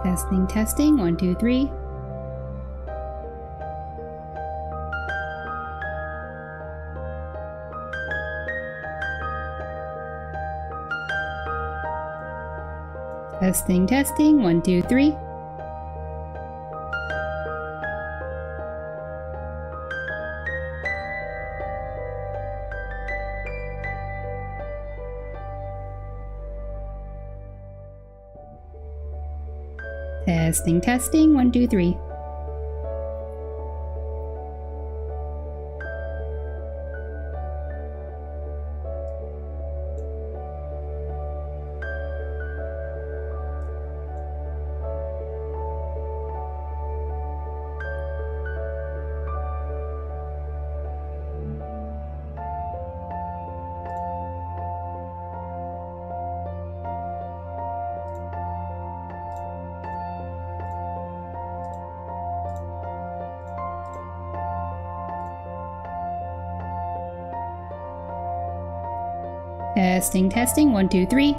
Testing, testing, 1, 2, 3. Testing, testing, 1, 2, 3. Testing, testing, 1, 2, 3. Testing, testing, 1, 2, 3.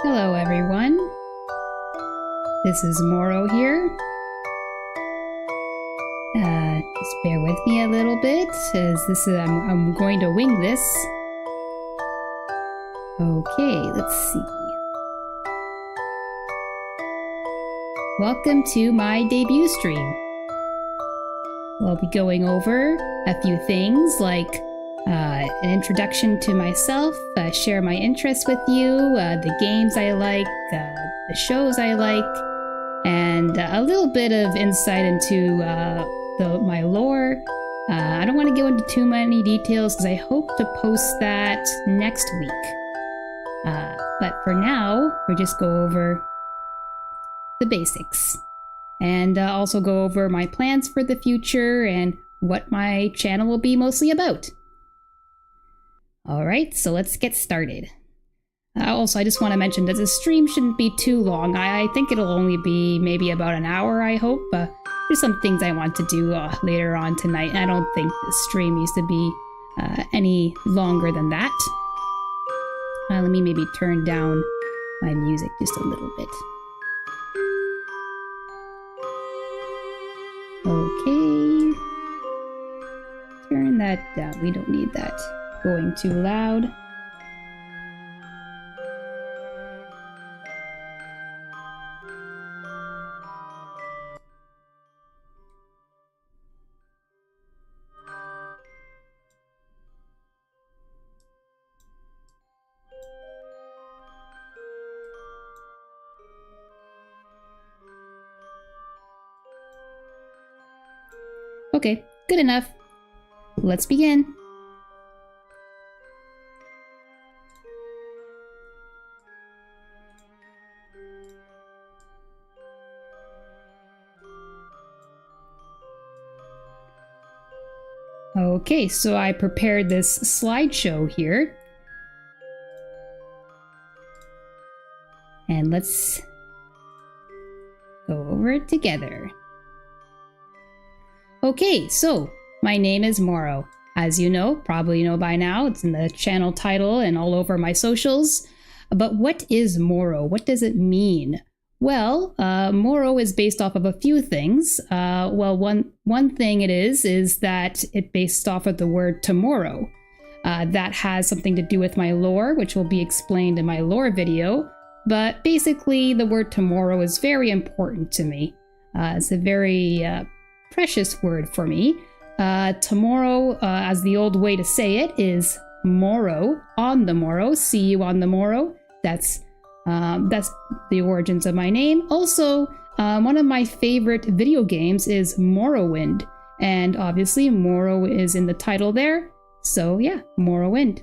Hello everyone, this is Morrow here. Just bear with me a little bit, as I'm going to wing this. Okay, let's see. Welcome to my debut stream. We'll be going over a few things like an introduction to myself, share my interests with you, the games I like, the shows I like, and a little bit of insight into my lore. I don't want to go into too many details because I hope to post that next week. But for now, we'll just go over the basics and also go over my plans for the future and what my channel will be mostly about. Alright, so let's get started. Also, I just want to mention that the stream shouldn't be too long. I think it'll only be maybe about an hour, I hope. There's some things I want to do later on tonight, and I don't think the stream needs to be any longer than that. Let me maybe turn down my music just a little bit. Okay. Turn that down. We don't need that going too loud. Okay, good enough. Let's begin. Okay, so I prepared this slideshow here. And let's go over it together. Okay, so my name is Morrow. As you know, probably know by now, it's in the channel title and all over my socials. But what is Morrow? What does it mean? Well, Morrow is based off of a few things. Well, one thing it is that it's based off of the word tomorrow. That has something to do with my lore, which will be explained in my lore video. But basically, the word tomorrow is very important to me. It's a very precious word for me. Tomorrow, as the old way to say it, is morrow, on the morrow, see you on the morrow. That's the origins of my name. Also, one of my favorite video games is Morrowind, and obviously Morrow is in the title there, so yeah, Morrowind.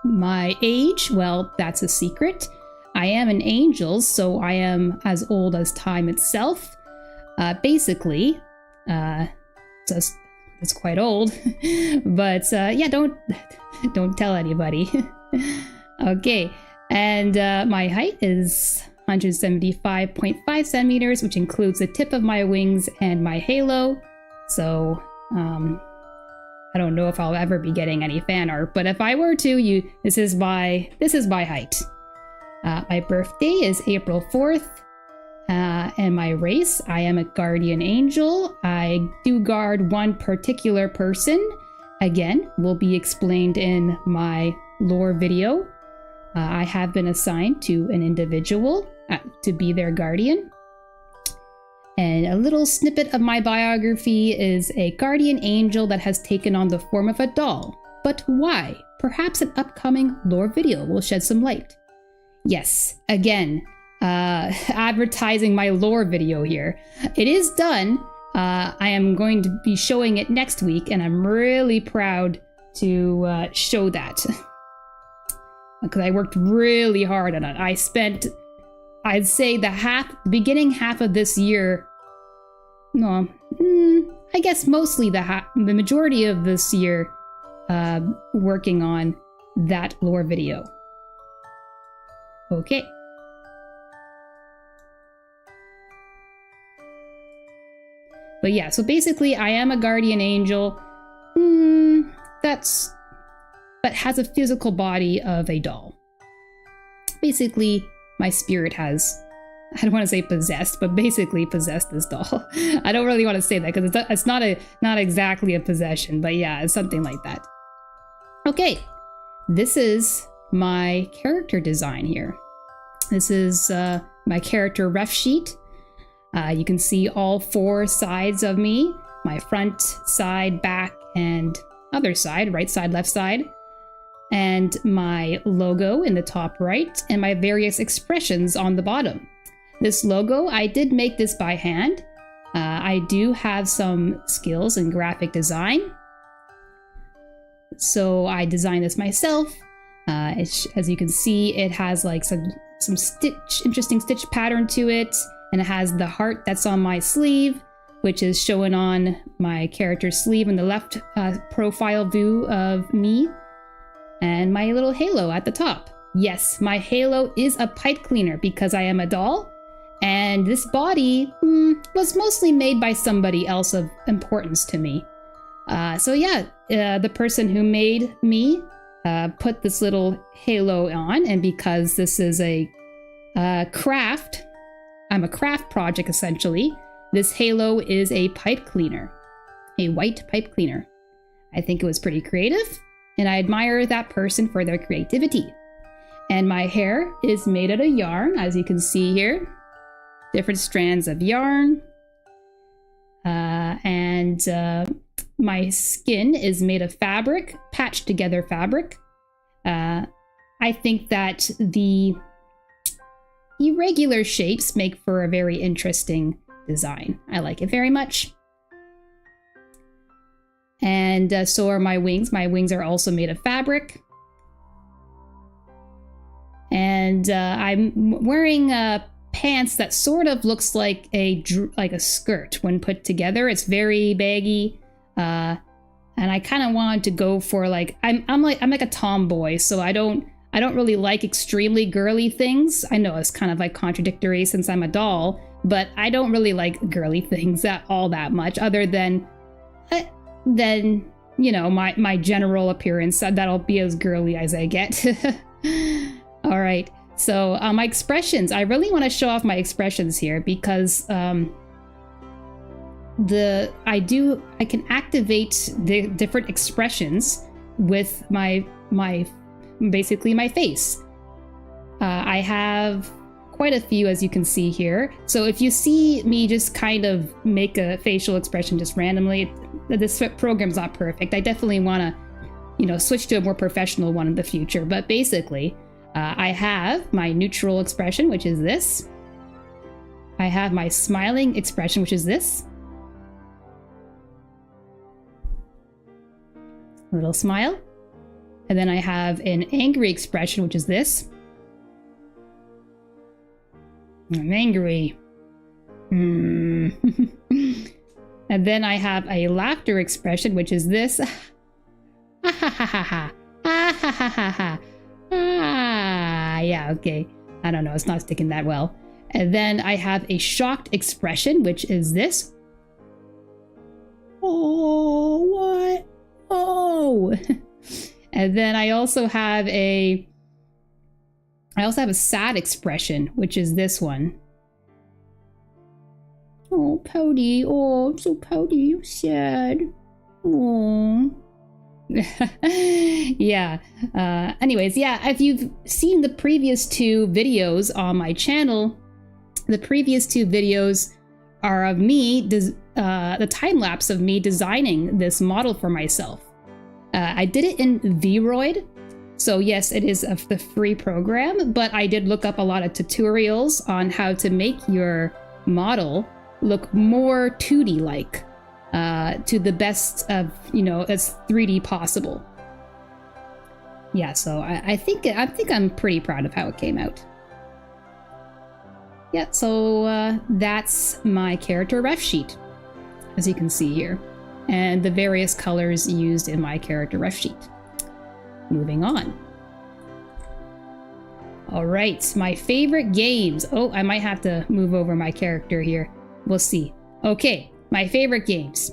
My age, well, that's a secret. I am an angel, so I am as old as time itself. Basically, it's quite old, but yeah, don't tell anybody. Okay, and my height is 175.5 centimeters, which includes the tip of my wings and my halo. So, I don't know if I'll ever be getting any fan art, but if I were to, this is my height. My birthday is April 4th. And my race, I am a guardian angel. I do guard one particular person. Again, will be explained in my lore video. I have been assigned to an individual to be their guardian. And a little snippet of my biography is a guardian angel that has taken on the form of a doll. But why? Perhaps an upcoming lore video will shed some light. Yes, again, advertising my lore video here. It is done. I am going to be showing it next week, and I'm really proud to show that. Because I worked really hard on it. I spent, I'd say, the beginning half of this year, no, I guess mostly the majority of this year working on that lore video. Okay. But yeah, so basically I am a guardian angel, but has a physical body of a doll. Basically, my spirit has, I don't want to say possessed, but basically possessed this doll. I don't really want to say that because it's not exactly a possession, but yeah, it's something like that. Okay, this is my character design here. This is my character ref sheet. You can see all four sides of me, my front, side, back, and other side, right side, left side, and my logo in the top right, and my various expressions on the bottom. This logo, I did make this by hand. I do have some skills in graphic design, so I designed this myself. As you can see, it has like some interesting stitch pattern to it. And it has the heart that's on my sleeve, which is showing on my character's sleeve in the left profile view of me. And my little halo at the top. Yes, my halo is a pipe cleaner because I am a doll. And this body was mostly made by somebody else of importance to me. So yeah, the person who made me put this little halo on, and because this is a craft, I'm a craft project essentially, this halo is a pipe cleaner, a white pipe cleaner. I think it was pretty creative, and I admire that person for their creativity. And my hair is made out of yarn, as you can see here. Different strands of yarn. And my skin is made of fabric, patched together fabric. I think that the irregular shapes make for a very interesting design. I like it very much. And so are my wings. My wings are also made of fabric. And I'm wearing pants that sort of looks like a skirt when put together. It's very baggy, and I kind of wanted to go for like I'm like a tomboy, so I don't really like extremely girly things. I know it's kind of like contradictory since I'm a doll, but I don't really like girly things all that much, other than you know, my general appearance. That'll be as girly as I get. All right. So my expressions, I really want to show off my expressions here because I can activate the different expressions with basically my face. I have quite a few, as you can see here. So if you see me just kind of make a facial expression just randomly, this program's not perfect. I definitely want to, you know, switch to a more professional one in the future. But basically, I have my neutral expression, which is this. I have my smiling expression, which is this. A little smile. And then I have an angry expression, which is this. I'm angry. And then I have a laughter expression, which is this. Ha ha ha ha ha. Ha ha ha ha ha. Ah, yeah, okay. I don't know, it's not sticking that well. And then I have a shocked expression, which is this. Oh, what? Oh. And then I also have a sad expression, which is this one. Oh, Pouty. Oh, I'm so pouty. You're sad. Oh. Yeah. Anyways, yeah, if you've seen the previous two videos on my channel, the previous two videos are of me, the time-lapse of me designing this model for myself. I did it in Vroid, so yes, it is the free program, but I did look up a lot of tutorials on how to make your model look more 2D-like. To the best of, you know, as 3D possible. Yeah, so I think I'm pretty proud of how it came out. Yeah, so that's my character ref sheet, as you can see here, and the various colors used in my character ref sheet. Moving on. All right, my favorite games. Oh, I might have to move over my character here. We'll see. Okay. My favorite games.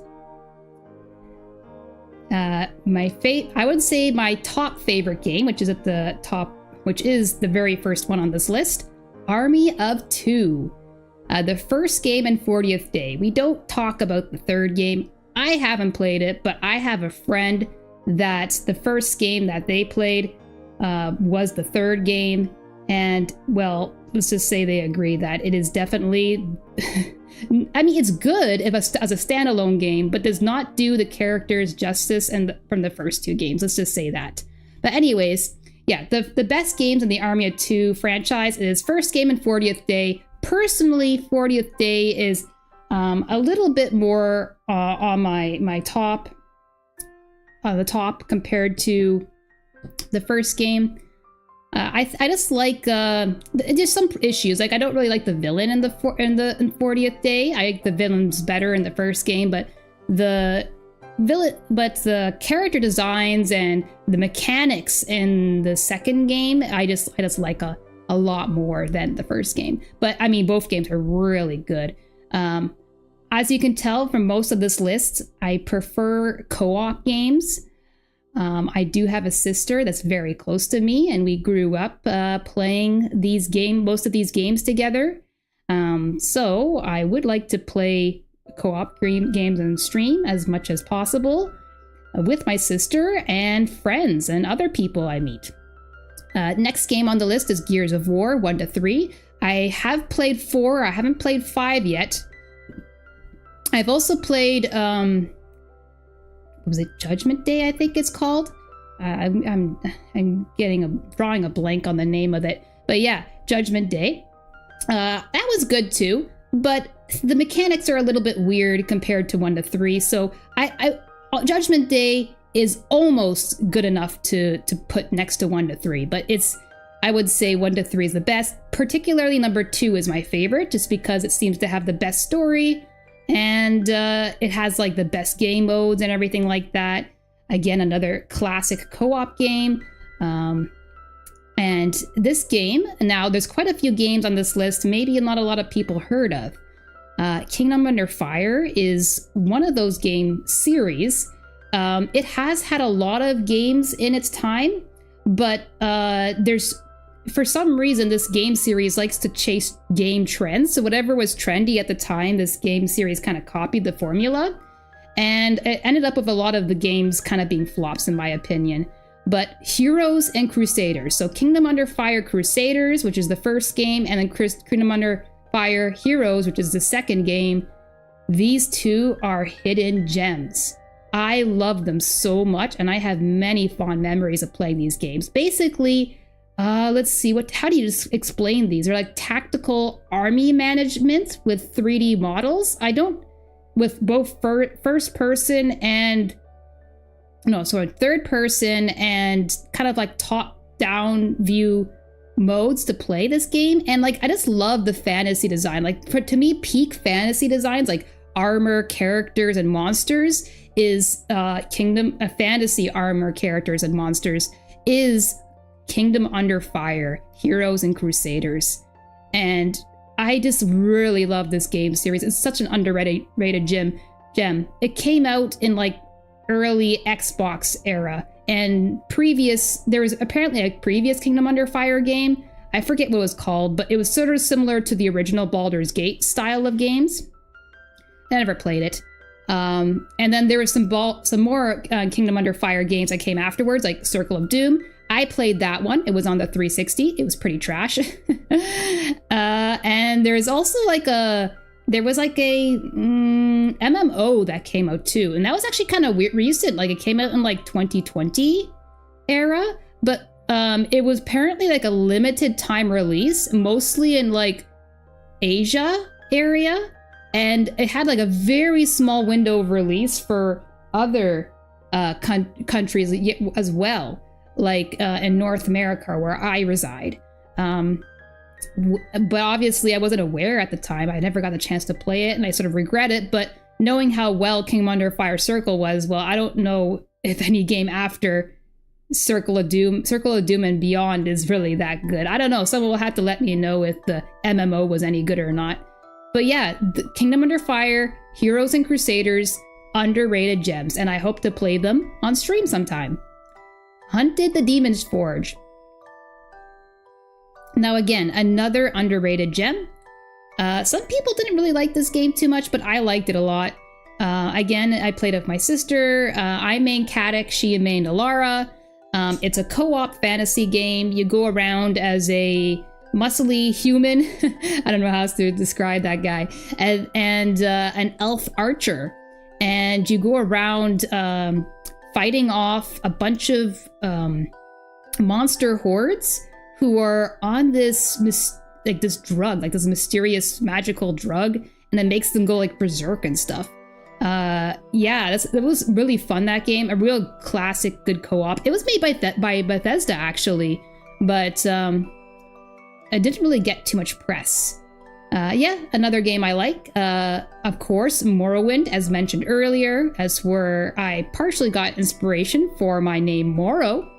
I would say my top favorite game, which is at the top, which is the very first one on this list, Army of Two. The first game and 40th Day. We don't talk about the third game. I haven't played it, but I have a friend that the first game that they played was the third game. And, well, let's just say they agree that it is definitely... I mean, it's good as a standalone game, but does not do the characters justice from the first two games. Let's just say that. But anyways, yeah, the best games in the Army of Two franchise is first game and 40th Day. Personally, 40th Day is a little bit more on my top, the top compared to the first game. I just like there's some issues. Like I don't really like the villain in 40th Day. I like the villains better in the first game, but the the character designs and the mechanics in the second game, I just like a lot more than the first game. But I mean, both games are really good. As you can tell from most of this list, I prefer co-op games. I do have a sister that's very close to me, and we grew up playing most of these games together. So I would like to play co-op games and stream as much as possible with my sister and friends and other people I meet. Next game on the list is Gears of War 1 to 3. I have played 4. I haven't played 5 yet. I've also played, was it Judgment Day, I think it's called? I'm drawing a blank on the name of it. But yeah, Judgment Day. That was good too, but the mechanics are a little bit weird compared to 1 to 3. So Judgment Day is almost good enough to put next to 1 to 3, but I would say 1 to 3 is the best. Particularly number 2 is my favorite, just because it seems to have the best story, and it has like the best game modes and everything like that. Again, another classic co-op game. And this game, now there's quite a few games on this list maybe not a lot of people heard of. Kingdom Under Fire is one of those game series. It has had a lot of games in its time, but for some reason, this game series likes to chase game trends. So whatever was trendy at the time, this game series kind of copied the formula. And it ended up with a lot of the games kind of being flops, in my opinion. But Heroes and Crusaders. So Kingdom Under Fire Crusaders, which is the first game, and then Kingdom Under Fire Heroes, which is the second game. These two are hidden gems. I love them so much, and I have many fond memories of playing these games. Basically, let's see, how do you explain these? They're like tactical army management with 3D models. With both third person and kind of like top-down view modes to play this game. And like, I just love the fantasy design. Like, to me, peak fantasy designs, like armor, characters, and monsters, is fantasy armor, characters, and monsters is Kingdom Under Fire, Heroes and Crusaders. And I just really love this game series. It's such an underrated gem. It came out in like early Xbox era, and there was apparently a previous Kingdom Under Fire game. I forget what it was called, but it was sort of similar to the original Baldur's Gate style of games. I never played it. And then there was some more Kingdom Under Fire games that came afterwards, like Circle of Doom. I played that one. It was on the 360. It was pretty trash. And there's also there was a MMO that came out too. And that was actually kind of recent. Like, it came out in like 2020 era, but it was apparently like a limited time release, mostly in like Asia area. And it had like a very small window of release for other countries as well, like in North America where I reside. But obviously I wasn't aware at the time. I never got the chance to play it, and I sort of regret it. But knowing how well Kingdom Under Fire Circle was, well, I don't know if any game after Circle of Doom and beyond is really that good. I don't know. Someone will have to let me know if the MMO was any good or not. But yeah, Kingdom Under Fire, Heroes and Crusaders, underrated gems, and I hope to play them on stream sometime. Hunted the Demon's Forge. Now again, another underrated gem. Some people didn't really like this game too much, but I liked it a lot. Again, I played with my sister. I main Caddock, she mained Alara. It's a co-op fantasy game. You go around as a muscly human. I don't know how else to describe that guy. And an elf archer. And you go around fighting off a bunch of monster hordes who are on this drug, like this mysterious magical drug, and that makes them go like berserk and stuff. Yeah, it was really fun, that game. A real classic, good co-op. It was made by Bethesda, actually, but it didn't really get too much press. Yeah, another game I like. Of course, Morrowind, as mentioned earlier, as where I partially got inspiration for my name Morrow.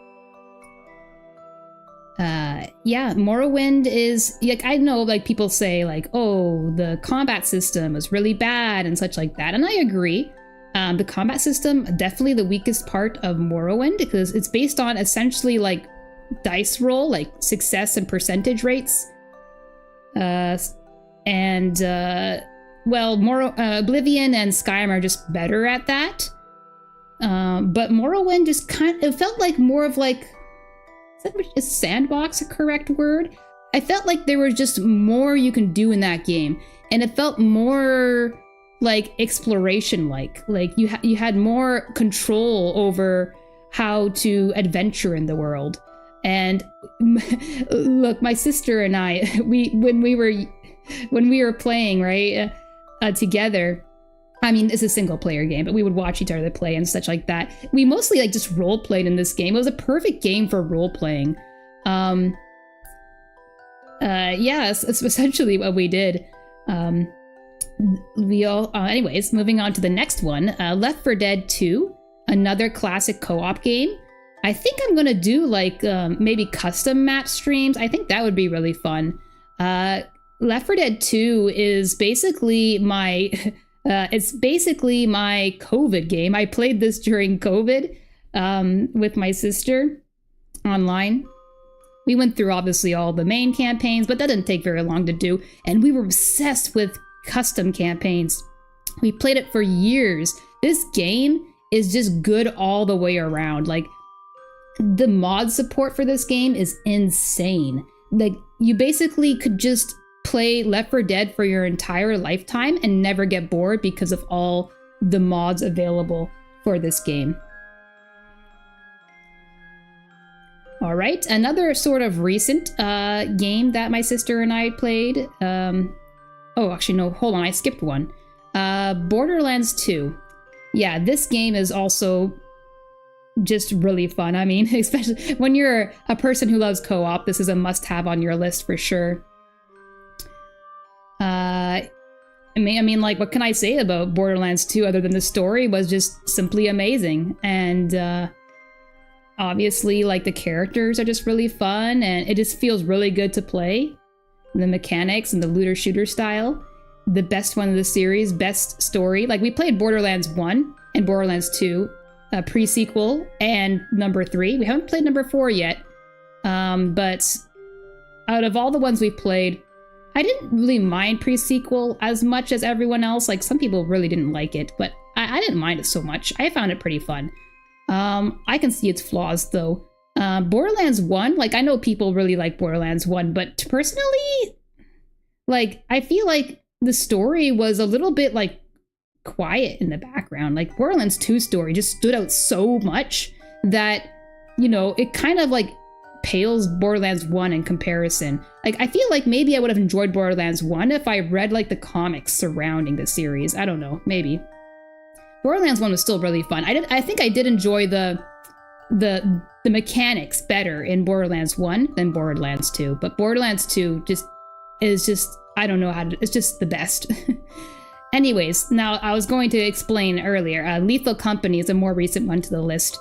Yeah, Morrowind is, like, I know, like, people say, like, oh, the combat system is really bad and such like that, and I agree. The combat system, definitely the weakest part of Morrowind, because it's based on essentially, like, dice roll, like, success and percentage rates. Well, Oblivion and Skyrim are just better at that. But Morrowind just it felt like more of like, is sandbox a correct word? I felt like there was just more you can do in that game, and it felt more like exploration, like you had more control over how to adventure in the world. And look, my sister and I, when we were playing, right, together, I mean, it's a single player game, but we would watch each other play and such like that. We mostly like just role played in this game. It was a perfect game for role playing. Yeah, it's essentially what we did. Anyways, moving on to the next one, Left 4 Dead 2, another classic co-op game. I think I'm gonna do like maybe custom map streams. I think that would be really fun. Left 4 Dead 2 is basically my it's basically my COVID game. I played this during COVID with my sister online. We went through obviously all the main campaigns, but that didn't take very long to do. And we were obsessed with custom campaigns. We played it for years. This game is just good all the way around. Like, the mod support for this game is insane. Like, you basically could just play Left 4 Dead for your entire lifetime and never get bored because of all the mods available for this game. All right, another sort of recent game that my sister and I played. Oh, actually, no, hold on, I skipped one. Borderlands 2. Yeah, this game is also just really fun. I mean, especially when you're a person who loves co-op, this is a must-have on your list for sure. I mean, like, what can I say about Borderlands 2 other than the story was just simply amazing? And obviously, like, the characters are just really fun, and it just feels really good to play. The mechanics and the looter-shooter style. The best one of the series, best story. Like, we played Borderlands 1 and Borderlands 2, pre-sequel, and number 3. We haven't played number 4 yet. But out of all the ones we've played, I didn't really mind pre-sequel as much as everyone else. Like, some people really didn't like it, but I didn't mind it so much. I found it pretty fun. I can see its flaws, though. Borderlands 1, like, I know people really like Borderlands 1, but personally, like, I feel like the story was a little bit, like, quiet in the background. Like, Borderlands 2 story just stood out so much that, you know, it kind of, like, pales Borderlands 1 in comparison. Like, I feel like maybe I would have enjoyed Borderlands 1 if I read, like, the comics surrounding the series. I don't know, maybe. Borderlands 1 was still really fun. I think I did enjoy the mechanics better in Borderlands 1 than Borderlands 2, but Borderlands 2 is just I don't know how to, it's just the best. Anyways, now I was going to explain earlier, Lethal Company is a more recent one to the list.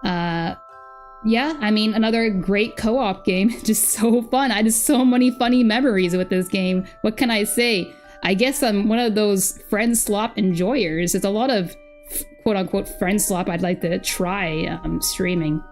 Yeah, I mean, another great co-op game, just so fun. I had so many funny memories with this game. What can I say? I guess I'm one of those friend slop enjoyers. It's a lot of quote-unquote friend slop I'd like to try streaming.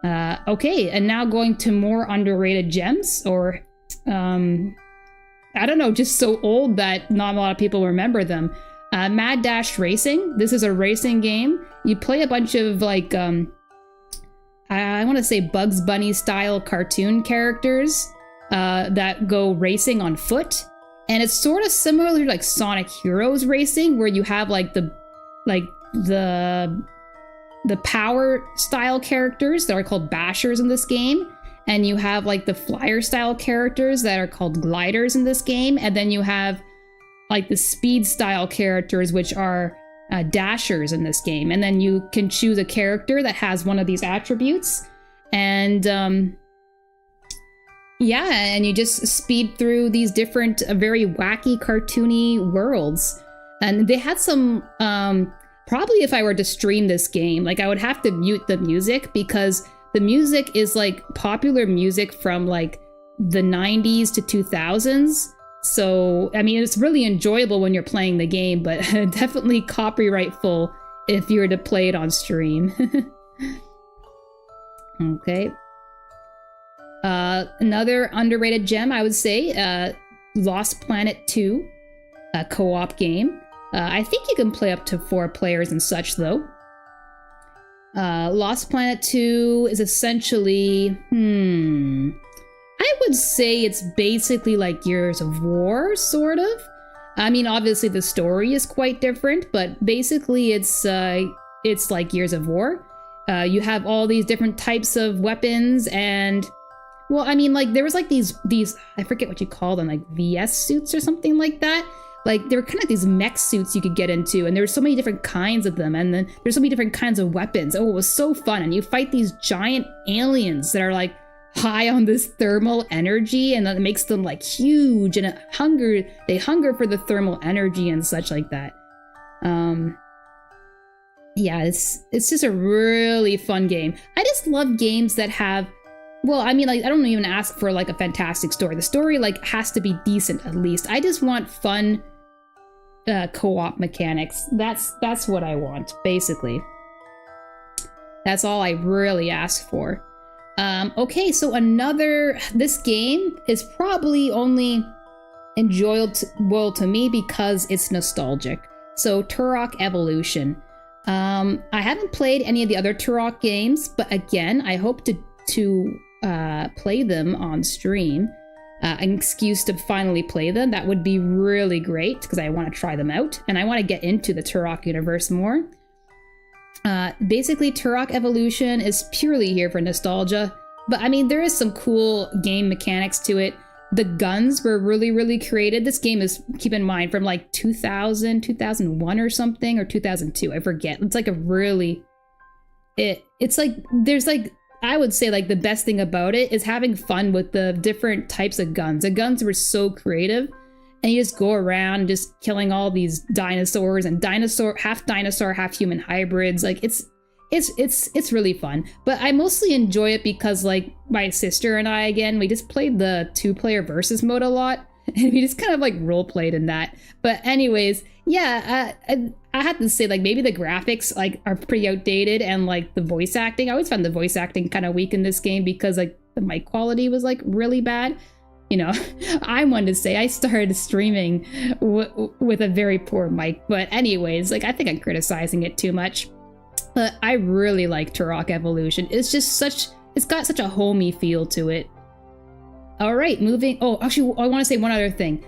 Okay, and now going to more underrated gems, or I don't know, just so old that not a lot of people remember them. Mad Dash Racing. This is a racing game. You play a bunch of, like, I want to say Bugs Bunny style cartoon characters that go racing on foot. And it's sort of similar to, like, Sonic Heroes Racing, where you have, like, the power style characters that are called bashers in this game. And you have, like, the flyer style characters that are called gliders in this game. And then you have, like, the speed style characters, which are dashers in this game. And then you can choose a character that has one of these attributes. And Yeah, and you just speed through these different, very wacky, cartoony worlds. And they had some, probably if I were to stream this game, like I would have to mute the music because the music is like popular music from like the 90s to 2000s. So, I mean, it's really enjoyable when you're playing the game, but definitely copyrightful if you were to play it on stream. Okay. Another underrated gem, I would say, Lost Planet 2, a co-op game. I think you can play up to 4 players and such, though. Lost Planet 2 is essentially, I would say it's basically like Gears of War, sort of. I mean, obviously the story is quite different, but basically it's like Gears of War. You have all these different types of weapons and, well, I mean, like there was like these I forget what you call them, like VS suits or something like that. Like, there were kind of these mech suits you could get into, and there were so many different kinds of them, and then there's so many different kinds of weapons. Oh, it was so fun, and you fight these giant aliens that are, like, high on this thermal energy, and that makes them, like, huge, and they hunger for the thermal energy and such like that. Yeah, it's just a really fun game. I just love games that have, well, I mean, like, I don't even ask for, like, a fantastic story. The story, like, has to be decent, at least. I just want fun co-op mechanics. That's what I want, basically. That's all I really ask for. Okay, so this game is probably only enjoyable to me because it's nostalgic. So, Turok Evolution. I haven't played any of the other Turok games, but again, I hope to play them on stream. An excuse to finally play them. That would be really great because I want to try them out and I want to get into the Turok universe more. Basically, Turok Evolution is purely here for nostalgia, but I mean, there is some cool game mechanics to it. The guns were really, really created. This game is, keep in mind, from like 2000, 2001 or something, or 2002. I forget. It's like a really... It's like, there's like... I would say like the best thing about it is having fun with the different types of guns. The guns were so creative, and you just go around just killing all these dinosaurs and half dinosaur, half human hybrids. Like it's really fun. But I mostly enjoy it because like my sister and I, again, we just played the 2-player versus mode a lot, and we just kind of like role played in that. But anyways, yeah, I have to say, like, maybe the graphics like are pretty outdated, and like the voice acting, I always found the voice acting kind of weak in this game because like the mic quality was like really bad. You know, I wanted to say I started streaming with a very poor mic, but anyways, like I think I'm criticizing it too much. But I really like Turok Evolution. It's got such a homey feel to it. All right, moving. Oh, actually, I want to say one other thing.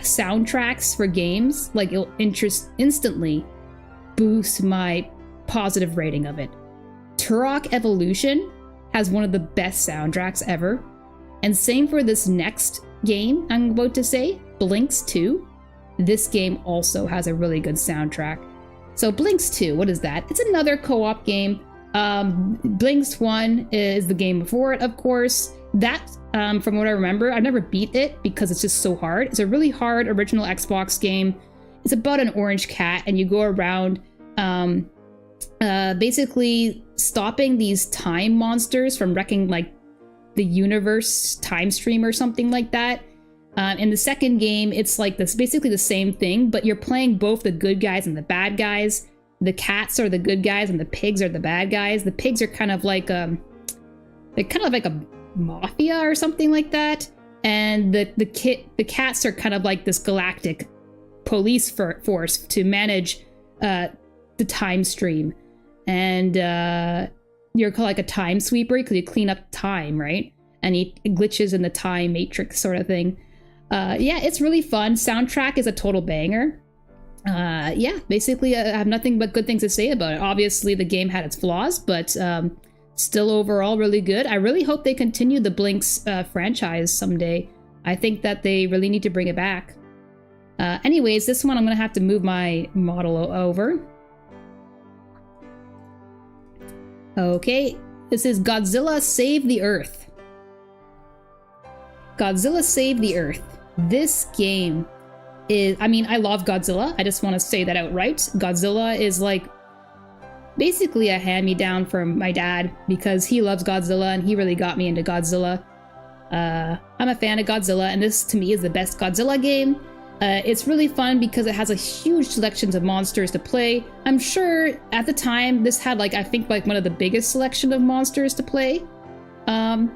Soundtracks for games, like, it'll instantly boost my positive rating of it. Turok Evolution has one of the best soundtracks ever, and same for this next game I'm about to say, Blinks 2. This game also has a really good soundtrack. So Blinks 2, what is that? It's another co-op game. Blinks 1 is the game before it, of course. That, from what I remember, I've never beat it because it's just so hard. It's a really hard original Xbox game. It's about an orange cat, and you go around basically stopping these time monsters from wrecking like the universe time stream or something like that. In the second game, it's like this, basically the same thing, but you're playing both the good guys and the bad guys. The cats are the good guys and the pigs are the bad guys. The pigs are kind of like they're kind of like a mafia or something like that, and the cats are kind of like this galactic police force to manage the time stream, and you're called like a time sweeper because you clean up time, right? And he glitches in the time matrix sort of thing. Yeah, it's really fun. Soundtrack is a total banger. Yeah, basically I have nothing but good things to say about it. Obviously the game had its flaws, but still overall really good. I really hope they continue the Blinks franchise someday. I think that they really need to bring it back. Anyways, this one I'm gonna have to move my model over. Okay, this is Godzilla Save the Earth. Godzilla Save the Earth. This game is, I mean, I love Godzilla. I just want to say that outright. Godzilla is like basically a hand-me-down from my dad because he loves Godzilla and he really got me into Godzilla. I'm a fan of Godzilla, and this to me is the best Godzilla game. It's really fun because it has a huge selection of monsters to play. I'm sure at the time this had like, I think like one of the biggest selection of monsters to play from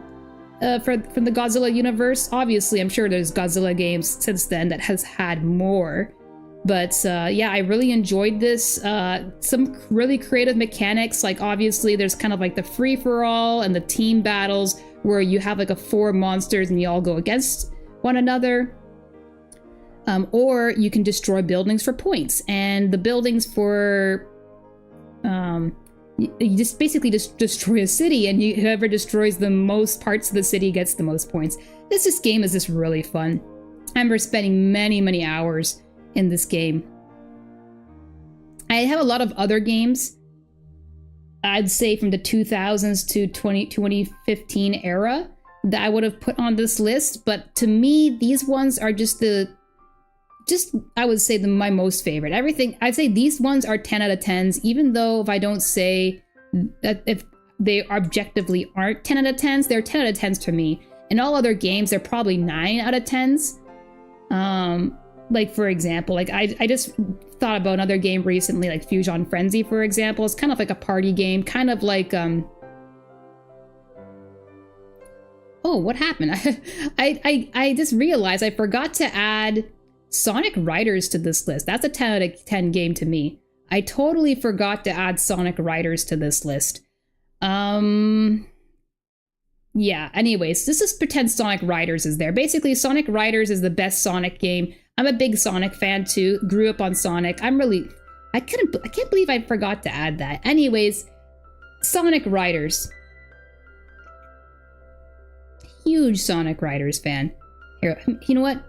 the Godzilla universe. Obviously, I'm sure there's Godzilla games since then that has had more. But yeah, I really enjoyed this. Some really creative mechanics, like obviously there's kind of like the free-for-all and the team battles where you have like 4 monsters and you all go against one another. Or you can destroy buildings for points, and the buildings for you just basically just destroy a city, and whoever destroys the most parts of the city gets the most points. This game is just really fun. I remember spending many hours in this game. I have a lot of other games, I'd say from the 2000s to 2015 era, that I would have put on this list, but to me, these ones are I would say my most favorite. Everything, I'd say these ones are 10 out of 10s, even though if I don't say that if they objectively aren't 10 out of 10s, they're 10 out of 10s to me. In all other games, they're probably 9 out of 10s. Like for example, like I just thought about another game recently, like Fusion Frenzy, for example. It's kind of like a party game, kind of like oh, what happened? I just realized I forgot to add Sonic Riders to this list. That's a 10 out of 10 game to me. I totally forgot to add Sonic Riders to this list. Yeah, anyways, let's just pretend Sonic Riders is there. Basically, Sonic Riders is the best Sonic game. I'm a big Sonic fan too. Grew up on Sonic. I can't believe I forgot to add that. Anyways, Sonic Riders. Huge Sonic Riders fan. Here, you know what?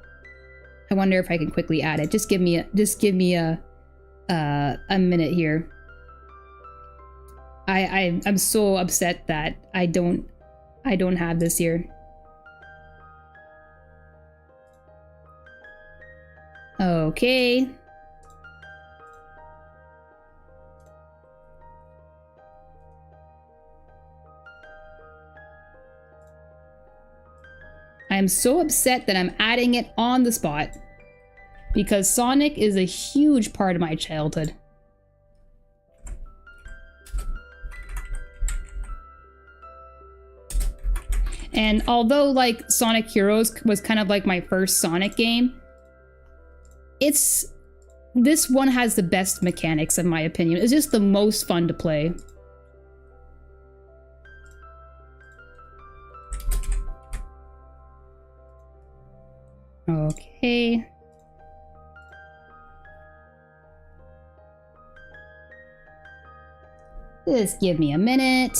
I wonder if I can quickly add it. Just give me a minute here. I'm so upset that I don't have this here. Okay. I'm so upset that I'm adding it on the spot because Sonic is a huge part of my childhood. And although like Sonic Heroes was kind of like my first Sonic game, this one has the best mechanics in my opinion. It's just the most fun to play. Okay. Just give me a minute.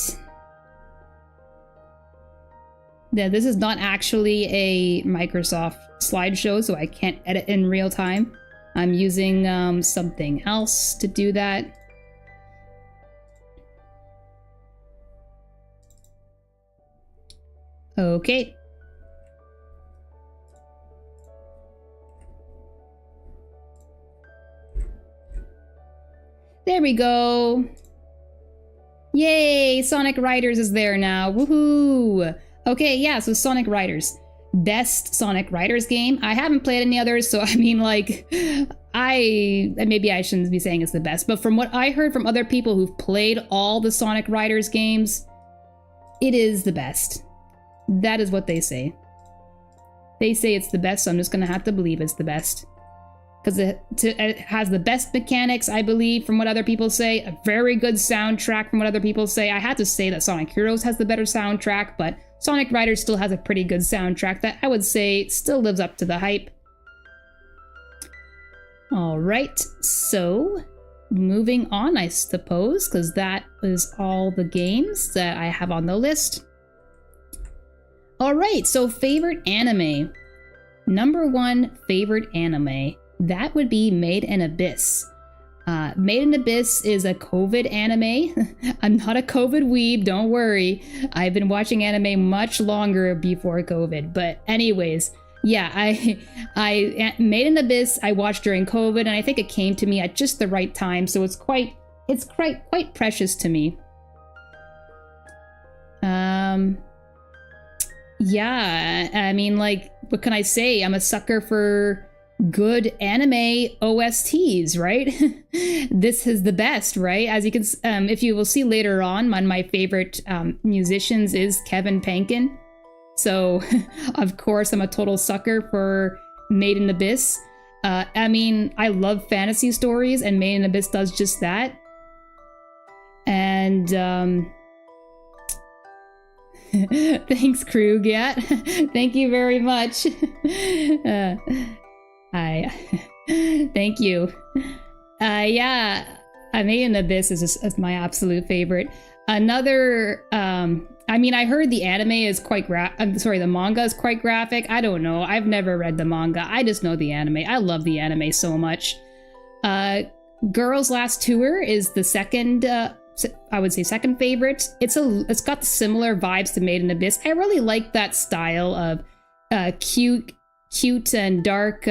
Yeah, this is not actually a Microsoft slideshow, so I can't edit in real time. I'm using something else to do that. Okay. There we go. Yay, Sonic Riders is there now. Woohoo! Okay, yeah, so Sonic Riders. Best Sonic Riders game. I haven't played any others, so I mean, like, maybe I shouldn't be saying it's the best, but from what I heard from other people who've played all the Sonic Riders games, it is the best. That is what they say. They say it's the best, so I'm just gonna have to believe it's the best. Because it has the best mechanics, I believe, from what other people say. A very good soundtrack from what other people say. I had to say that Sonic Heroes has the better soundtrack, but Sonic Riders still has a pretty good soundtrack that I would say still lives up to the hype. Alright, so moving on, I suppose, because that is all the games that I have on the list. Alright, so favorite anime. Number 1 favorite anime. That would be Made in Abyss. Made in Abyss is a COVID anime. I'm not a COVID weeb, don't worry. I've been watching anime much longer before COVID. But anyways, yeah, I Made in Abyss I watched during COVID, and I think it came to me at just the right time, so it's quite precious to me. Yeah, I mean, like, what can I say? I'm a sucker for good anime OSTs, right? This is the best, right? As you can, if you will see later on, one of my favorite musicians is Kevin Penkin. So, of course, I'm a total sucker for Made in Abyss. I mean, I love fantasy stories, and Made in Abyss does just that. And, thanks, Krug. Yeah, thank you very much. Thank you. Yeah, Made in Abyss is my absolute favorite. Another, I mean, I heard the anime is quite the manga is quite graphic. I don't know. I've never read the manga. I just know the anime. I love the anime so much. Girls Last Tour is the second, I would say second favorite. It's got similar vibes to Made in Abyss. I really like that style of cute and dark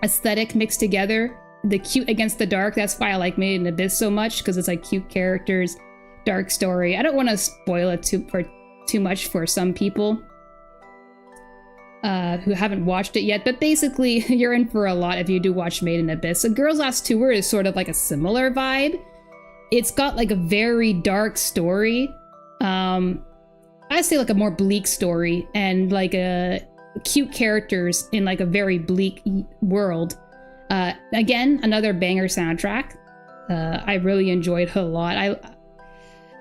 aesthetic mixed together. The cute against the dark. That's why I like Made in Abyss so much, because it's like cute characters, dark story. I don't want to spoil it too much for some people who haven't watched it yet, but basically you're in for a lot if you do watch Made in Abyss. So Girls Last Tour is sort of like a similar vibe. It's got like a very dark story. I say like a more bleak story, and like a cute characters in like a very bleak world. Again, another banger soundtrack. I really enjoyed it a lot.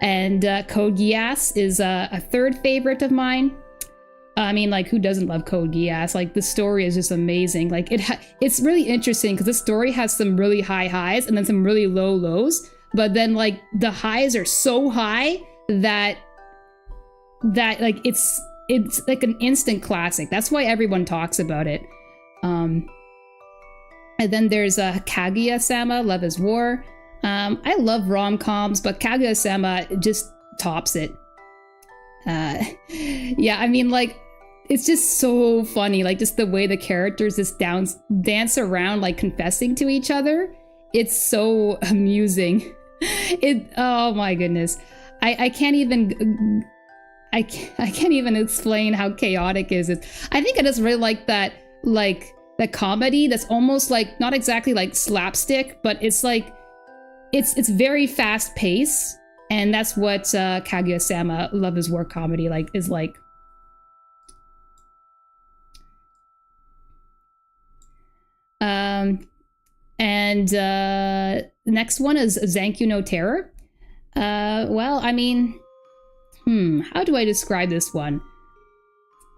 Code Geass is a third favorite of mine. I mean, like, who doesn't love Code Geass? Like, the story is just amazing. Like, it's really interesting because the story has some really high highs and then some really low lows. But then, like, the highs are so high that like it's like an instant classic. That's why everyone talks about it. And then there's Kaguya-sama, Love is War. I love rom-coms, but Kaguya-sama just tops it. Yeah, I mean, like, it's just so funny. Like, just the way the characters just dance around, like, confessing to each other. It's so amusing. Oh my goodness. I can't even explain how chaotic it is. I think I just really like that, like, the comedy that's almost like, not exactly like slapstick, but it's like, it's very fast paced, and that's what Kaguya-sama Love is War comedy is like. The next one is Zankyou no Terror. Well, I mean, how do I describe this one?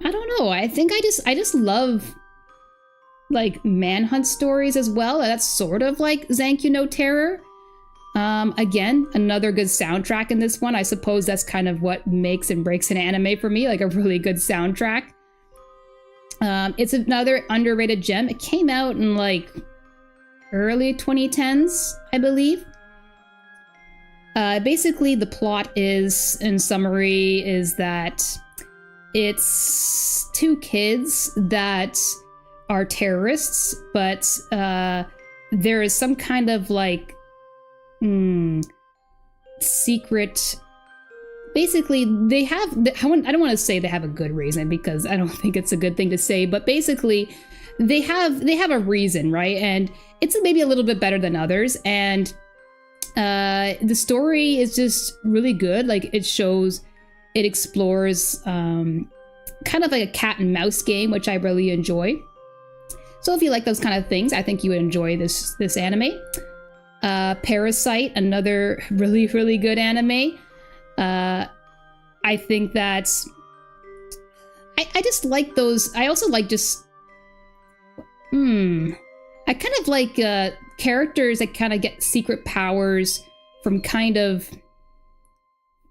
I don't know. I think I just love like manhunt stories as well. That's sort of like Zankyou no Terror. Again, another good soundtrack in this one. I suppose that's kind of what makes and breaks an anime for me, like a really good soundtrack. It's another underrated gem. It came out in like early 2010s, I believe. Basically, the plot is, in summary, is that it's two kids that are terrorists, but there is some kind of like secret. Basically, they have, I don't want to say they have a good reason, because I don't think it's a good thing to say, but basically they have a reason, right? And it's maybe a little bit better than others. And the story is just really good. Like, it explores kind of like a cat and mouse game, which I really enjoy. So if you like those kind of things, I think you would enjoy this anime. Parasite, another really, really good anime. I think that's, I just like those. I also like just, I kind of like characters that kind of get secret powers from kind of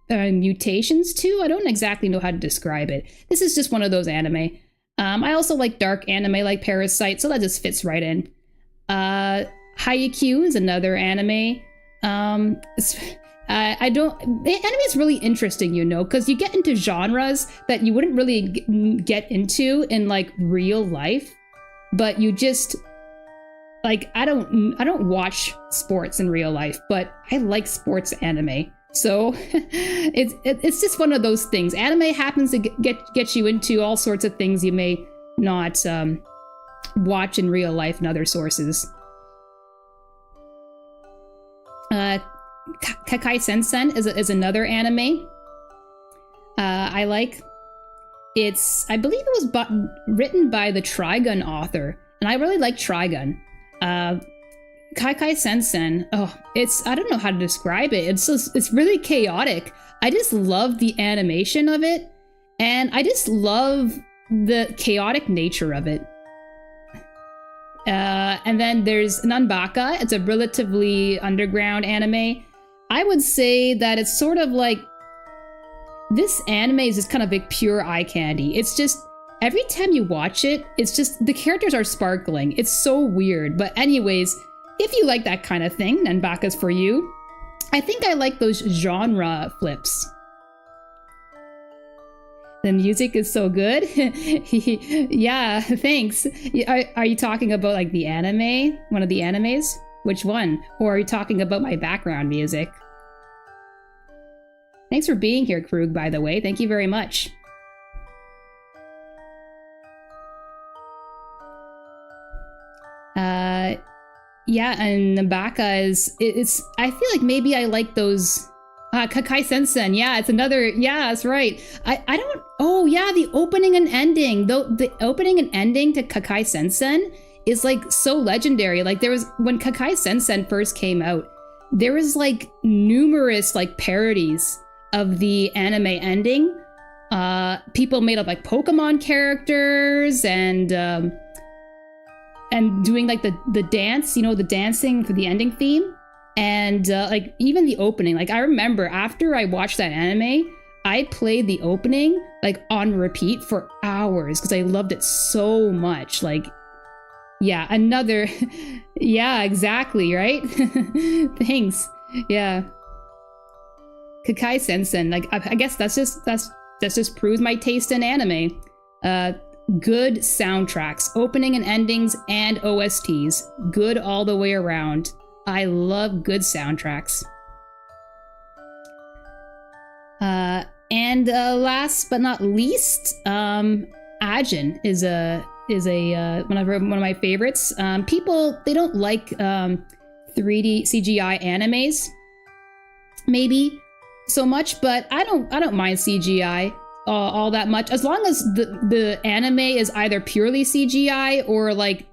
mutations too. I don't exactly know how to describe it. This is just one of those anime. I also like dark anime like Parasite, so that just fits right in. Haikyuu is another anime. Anime is really interesting, you know, because you get into genres that you wouldn't really get into in like real life, but you just like, I don't watch sports in real life, but I like sports anime. So it's just one of those things. Anime happens to get you into all sorts of things you may not watch in real life and other sources. Kakai Sensen is another anime I like. I believe it was written by the Trigun author, and I really like Trigun. Kakai Sensen, I don't know how to describe it. It's really chaotic. I just love the animation of it, and I just love the chaotic nature of it. And then there's Nanbaka. It's a relatively underground anime. I would say that it's sort of like, this anime is just kind of like pure eye candy. It's just, every time you watch it, it's just, the characters are sparkling. It's so weird. But anyways, if you like that kind of thing, Nanbaka's for you. I think I like those genre flips. The music is so good. Yeah, thanks. Are you talking about like the anime? One of the animes? Which one? Or are you talking about my background music? Thanks for being here, Krug, by the way. Thank you very much. Yeah, and Nabaka it's I feel like maybe I like those Kakai Sensen. Yeah, it's another, yeah, that's right. I don't, oh yeah, the opening and ending. The opening and ending to Kakai Sensen is like so legendary. Like there was, when Kakai Sensen first came out, there was like numerous like parodies of the anime ending. People made up like Pokemon characters and doing like the dance, you know, the dancing for the ending theme. And like even the opening, like I remember after I watched that anime, I played the opening like on repeat for hours because I loved it so much. Like, yeah, another, yeah, exactly, right? Thanks. Yeah. Kakai Sensen, like I guess that just proves my taste in anime. Good soundtracks, opening and endings, and OSTs. Good all the way around. I love good soundtracks. And last but not least, Ajin is one of my favorites. People, they don't like 3D CGI animes, maybe so much, but I don't mind CGI all that much, as long as the anime is either purely CGI or like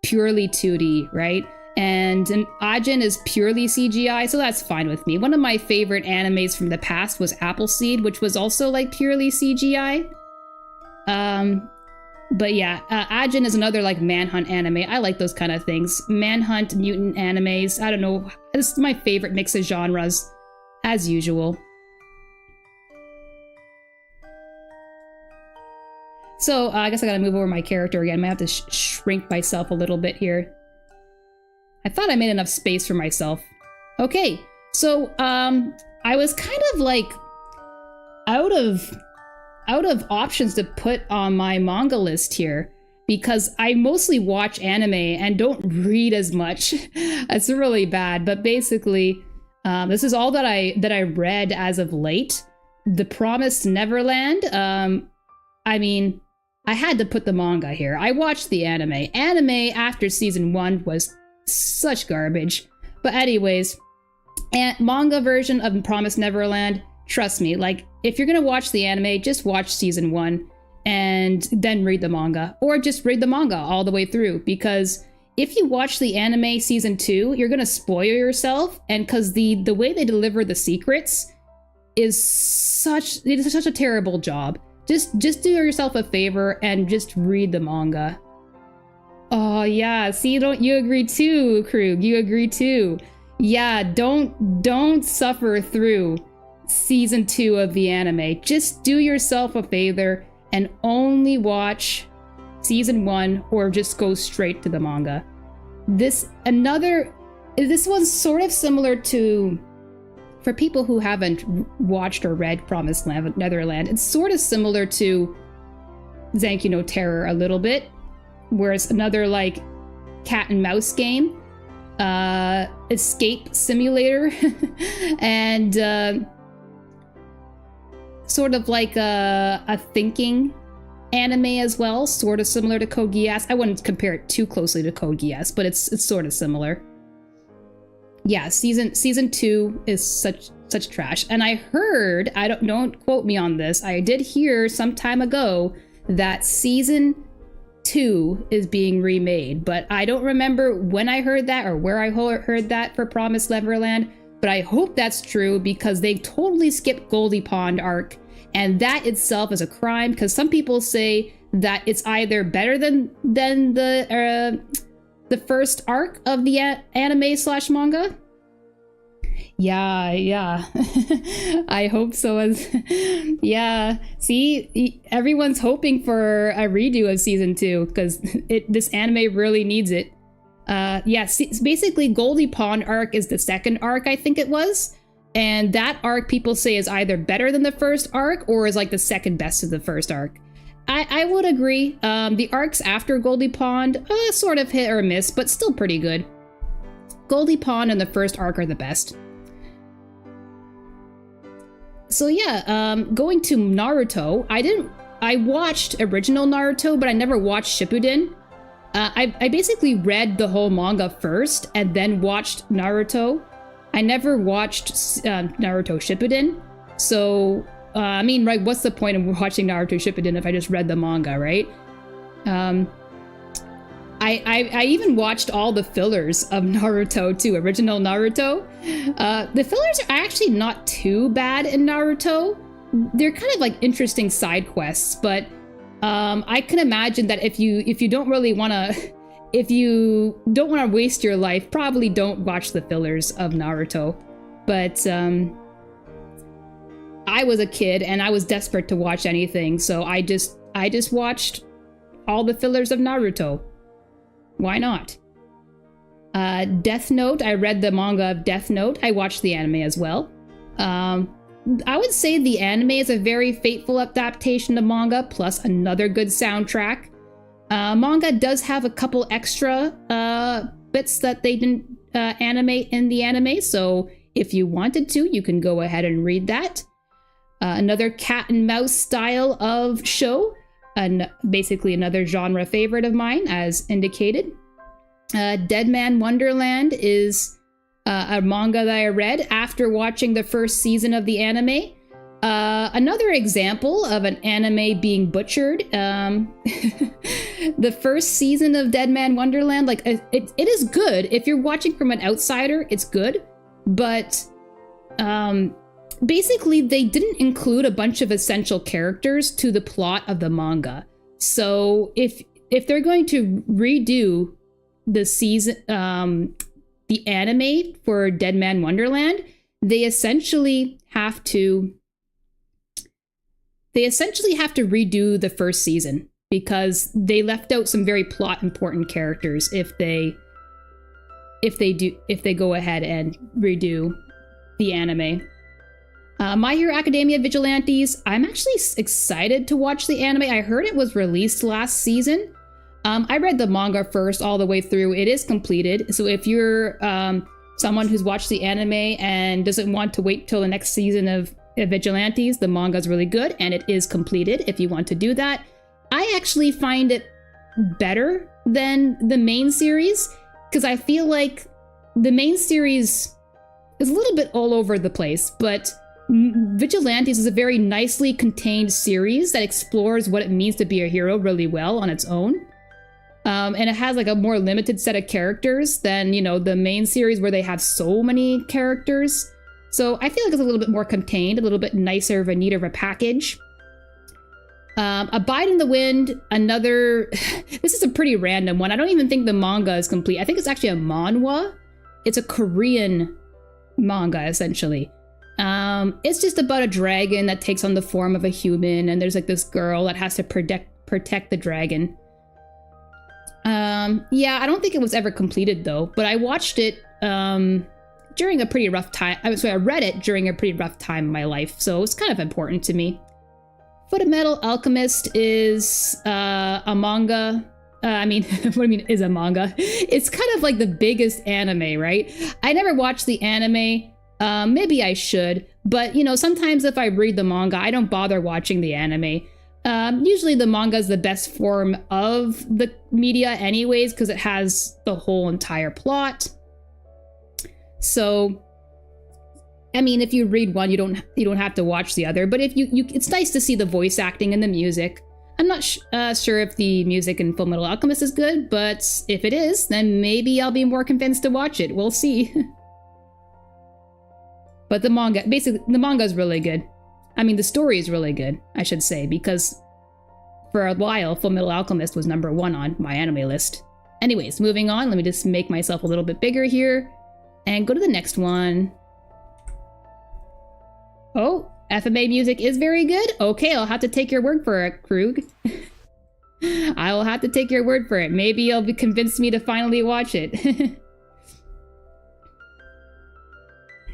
purely 2D, right? And Ajin is purely CGI, so that's fine with me. One of my favorite animes from the past was Appleseed, which was also like purely CGI. But yeah, Ajin is another like manhunt anime. I like those kind of things. Manhunt, mutant animes. I don't know. This is my favorite mix of genres, as usual. So I guess I gotta move over my character again. I might have to shrink myself a little bit here. I thought I made enough space for myself. Okay, so I was kind of like out of options to put on my manga list here because I mostly watch anime and don't read as much. It's really bad, but basically this is all that I read as of late. The Promised Neverland. I mean, I had to put the manga here. I watched the anime. Anime after season 1 was such garbage. But anyways, manga version of Promised Neverland, trust me, like if you're gonna watch the anime, just watch season 1 and then read the manga, or just read the manga all the way through, because if you watch the anime season 2, you're gonna spoil yourself, and because the way they deliver the secrets is such a terrible job. Just do yourself a favor and just read the manga. Oh yeah, see, you agree too, Krug, you agree too. Yeah, don't suffer through season 2 of the anime. Just do yourself a favor and only watch season 1, or just go straight to the manga. this one's sort of similar to, for people who haven't watched or read Promised Neverland, it's sort of similar to Zanki no Terror a little bit, where it's another like cat and mouse game, escape simulator, and sort of like a thinking anime as well, sort of similar to Code Geass. I wouldn't compare it too closely to Code Geass, but it's sort of similar. Yeah, season 2 is such trash. And I heard, don't quote me on this, I did hear some time ago that season 2 is being remade, but I don't remember when I heard that or where I heard that for Promised Neverland, but I hope that's true because they totally skipped Goldie Pond arc, and that itself is a crime, because some people say that it's either better than the first arc of the anime/manga. Yeah. I hope so. Yeah. See, everyone's hoping for a redo of season 2 because this anime really needs it. Yeah. Basically, Goldie Pond arc is the second arc, I think it was, and that arc people say is either better than the first arc or is like the second best of the first arc. I would agree. The arcs after Goldie Pond, sort of hit or miss, but still pretty good. Goldie Pond and the first arc are the best. So yeah, going to Naruto, I watched original Naruto, but I never watched Shippuden. I basically read the whole manga first and then watched Naruto. I never watched Naruto Shippuden. So, I mean, right, what's the point of watching Naruto Shippuden if I just read the manga, right? I even watched all the fillers of Naruto too, original Naruto. The fillers are actually not too bad in Naruto. They're kind of like interesting side quests, but I can imagine that if you don't really want to, if you don't want to waste your life, probably don't watch the fillers of Naruto. But I was a kid and I was desperate to watch anything, so I just watched all the fillers of Naruto. Why not? Death Note, I read the manga of Death Note. I watched the anime as well. I would say the anime is a very faithful adaptation to manga, plus another good soundtrack. Manga does have a couple extra bits that they didn't animate in the anime, so if you wanted to, you can go ahead and read that. Another cat and mouse style of show, and basically another genre favorite of mine, as indicated. Dead Man Wonderland is a manga that I read after watching the first season of the anime. Another example of an anime being butchered. The first season of Dead Man Wonderland, like it is good. If you're watching from an outsider, it's good. But basically, they didn't include a bunch of essential characters to the plot of the manga. So if they're going to redo the season, the anime for Dead Man Wonderland, they essentially have to redo the first season because they left out some very plot important characters if they go ahead and redo the anime. My Hero Academia Vigilantes, I'm actually excited to watch the anime. I heard it was released last season. I read the manga first all the way through. It is completed. So if you're someone who's watched the anime and doesn't want to wait till the next season of Vigilantes, the manga is really good and it is completed if you want to do that. I actually find it better than the main series because I feel like the main series is a little bit all over the place, but Vigilantes is a very nicely contained series that explores what it means to be a hero really well on its own. And it has like a more limited set of characters than, you know, the main series where they have so many characters. So I feel like it's a little bit more contained, a little bit nicer of a neater of a package. Abide in the Wind, another, this is a pretty random one. I don't even think the manga is complete. I think it's actually a manhwa. It's a Korean manga, essentially. It's just about a dragon that takes on the form of a human, and there's like this girl that has to protect the dragon. Yeah, I don't think it was ever completed though, but I watched it during a pretty rough time. I read it during a pretty rough time in my life, so it was kind of important to me. Fullmetal Alchemist is a manga. I mean, what do I mean is a manga? It's kind of like the biggest anime, right? I never watched the anime. Maybe I should, but you know, sometimes if I read the manga, I don't bother watching the anime. Usually the manga is the best form of the media anyways, because it has the whole entire plot. So, I mean, if you read one, you don't have to watch the other. But if you it's nice to see the voice acting and the music. I'm not sure if the music in Fullmetal Alchemist is good, but if it is, then maybe I'll be more convinced to watch it. We'll see. But the manga is really good. I mean, the story is really good, I should say, because for a while, Fullmetal Alchemist was #1 on my anime list. Anyways, moving on. Let me just make myself a little bit bigger here and go to the next one. Oh, FMA music is very good? Okay, I'll have to take your word for it, Krug. I will have to take your word for it. Maybe you'll convince me to finally watch it.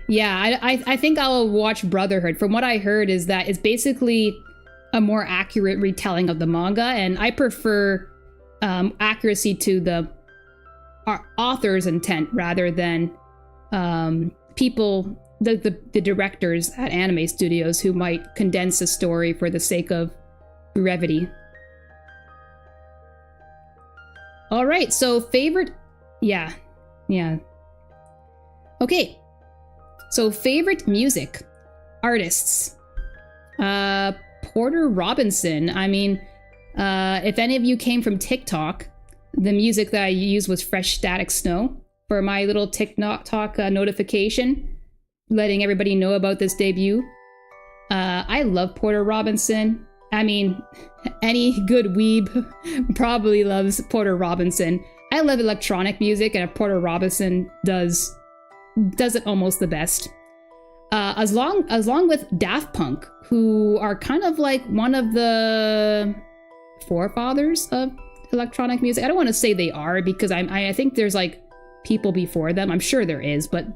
Yeah, I think I'll watch Brotherhood. From what I heard is that it's basically a more accurate retelling of the manga, and I prefer accuracy to the author's intent rather than people... The directors at anime studios who might condense a story for the sake of brevity. All right, so favorite... Yeah. Okay. So favorite music. Artists. Porter Robinson. I mean, if any of you came from TikTok, the music that I used was Fresh Static Snow for my little TikTok notification, letting everybody know about this debut. I love Porter Robinson. I mean, any good weeb probably loves Porter Robinson. I love electronic music, and Porter Robinson does it almost the best. As long with Daft Punk, who are kind of like one of the forefathers of electronic music. I don't want to say they are, because I think there's like people before them. I'm sure there is, but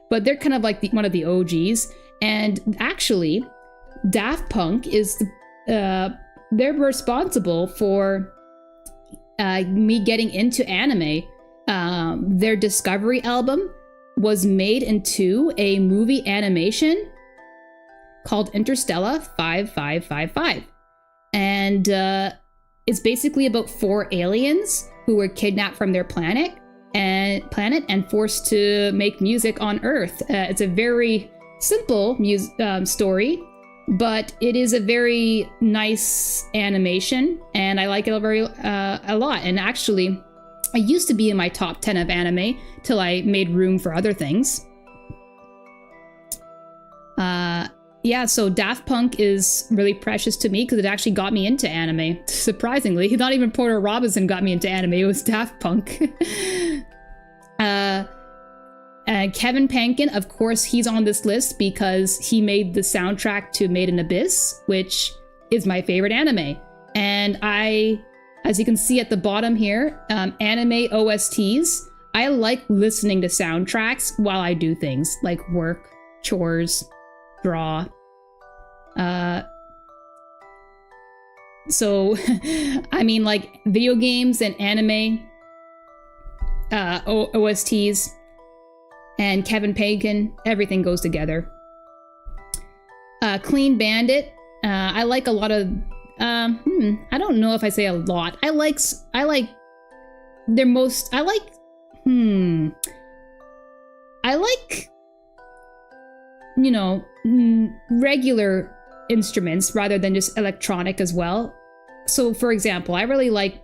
they're kind of like one of the OGs. And actually, Daft Punk is they're responsible for me getting into anime. Their Discovery album was made into a movie animation called Interstellar 5555. And it's basically about 4 aliens who were kidnapped from their planet and forced to make music on Earth. It's a very simple story, but it is a very nice animation, and I like it a lot. And actually, I used to be in my top 10 of anime till I made room for other things. Yeah, so Daft Punk is really precious to me because it actually got me into anime. Surprisingly, not even Porter Robinson got me into anime, it was Daft Punk. Kevin Pankin, of course, he's on this list because he made the soundtrack to Made in Abyss, which is my favorite anime. And as you can see at the bottom here, anime OSTs, I like listening to soundtracks while I do things like work, chores, draw. So, I mean, like video games and anime OSTs and Kevin Bacon, everything goes together. Clean Bandit, I like a lot of, I don't know if I say a lot. I like you know, regular instruments rather than just electronic as well. So for example, I really like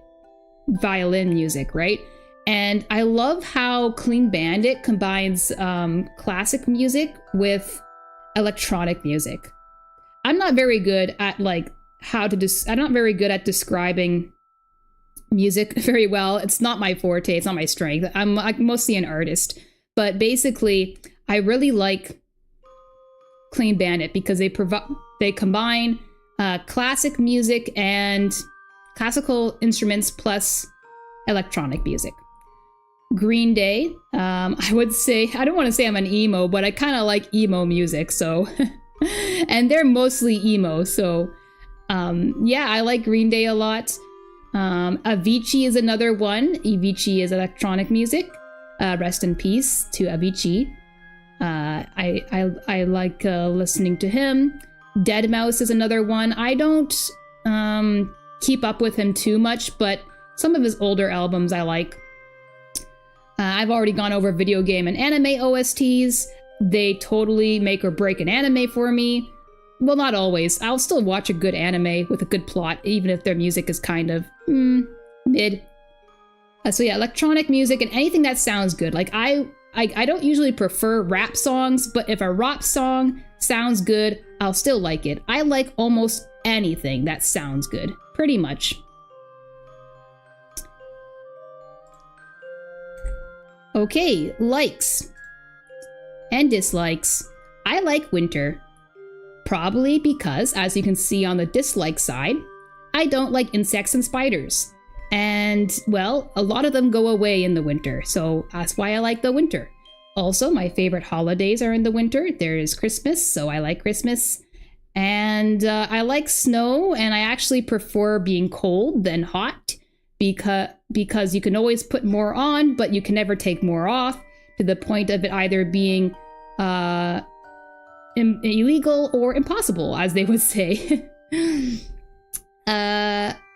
violin music, right? And I love how Clean Bandit combines classic music with electronic music. I'm not very good at I'm not very good at describing music very well. It's not my forte. It's not my strength. I'm mostly an artist. But basically, I really like Clean Bandit because they combine classic music and classical instruments plus electronic music. Green Day, I would say, I don't want to say I'm an emo, but I kind of like emo music, so, and they're mostly emo, so, yeah, I like Green Day a lot. Avicii is another one. Avicii is electronic music. Rest in peace to Avicii. I like listening to him. Deadmau5 is another one. I don't keep up with him too much, but some of his older albums I like. I've already gone over video game and anime OSTs. They totally make or break an anime for me. Well, not always. I'll still watch a good anime with a good plot, even if their music is kind of mid. So yeah, electronic music and anything that sounds good. Like I don't usually prefer rap songs, but if a rap song sounds good, I'll still like it. I like almost anything that sounds good, pretty much. Okay, likes and dislikes. I like winter. Probably because, as you can see on the dislike side, I don't like insects and spiders. And, well, a lot of them go away in the winter, so that's why I like the winter. Also, my favorite holidays are in the winter. There is Christmas, so I like Christmas. And I like snow, and I actually prefer being cold than hot, because you can always put more on, but you can never take more off, to the point of it either being illegal or impossible, as they would say.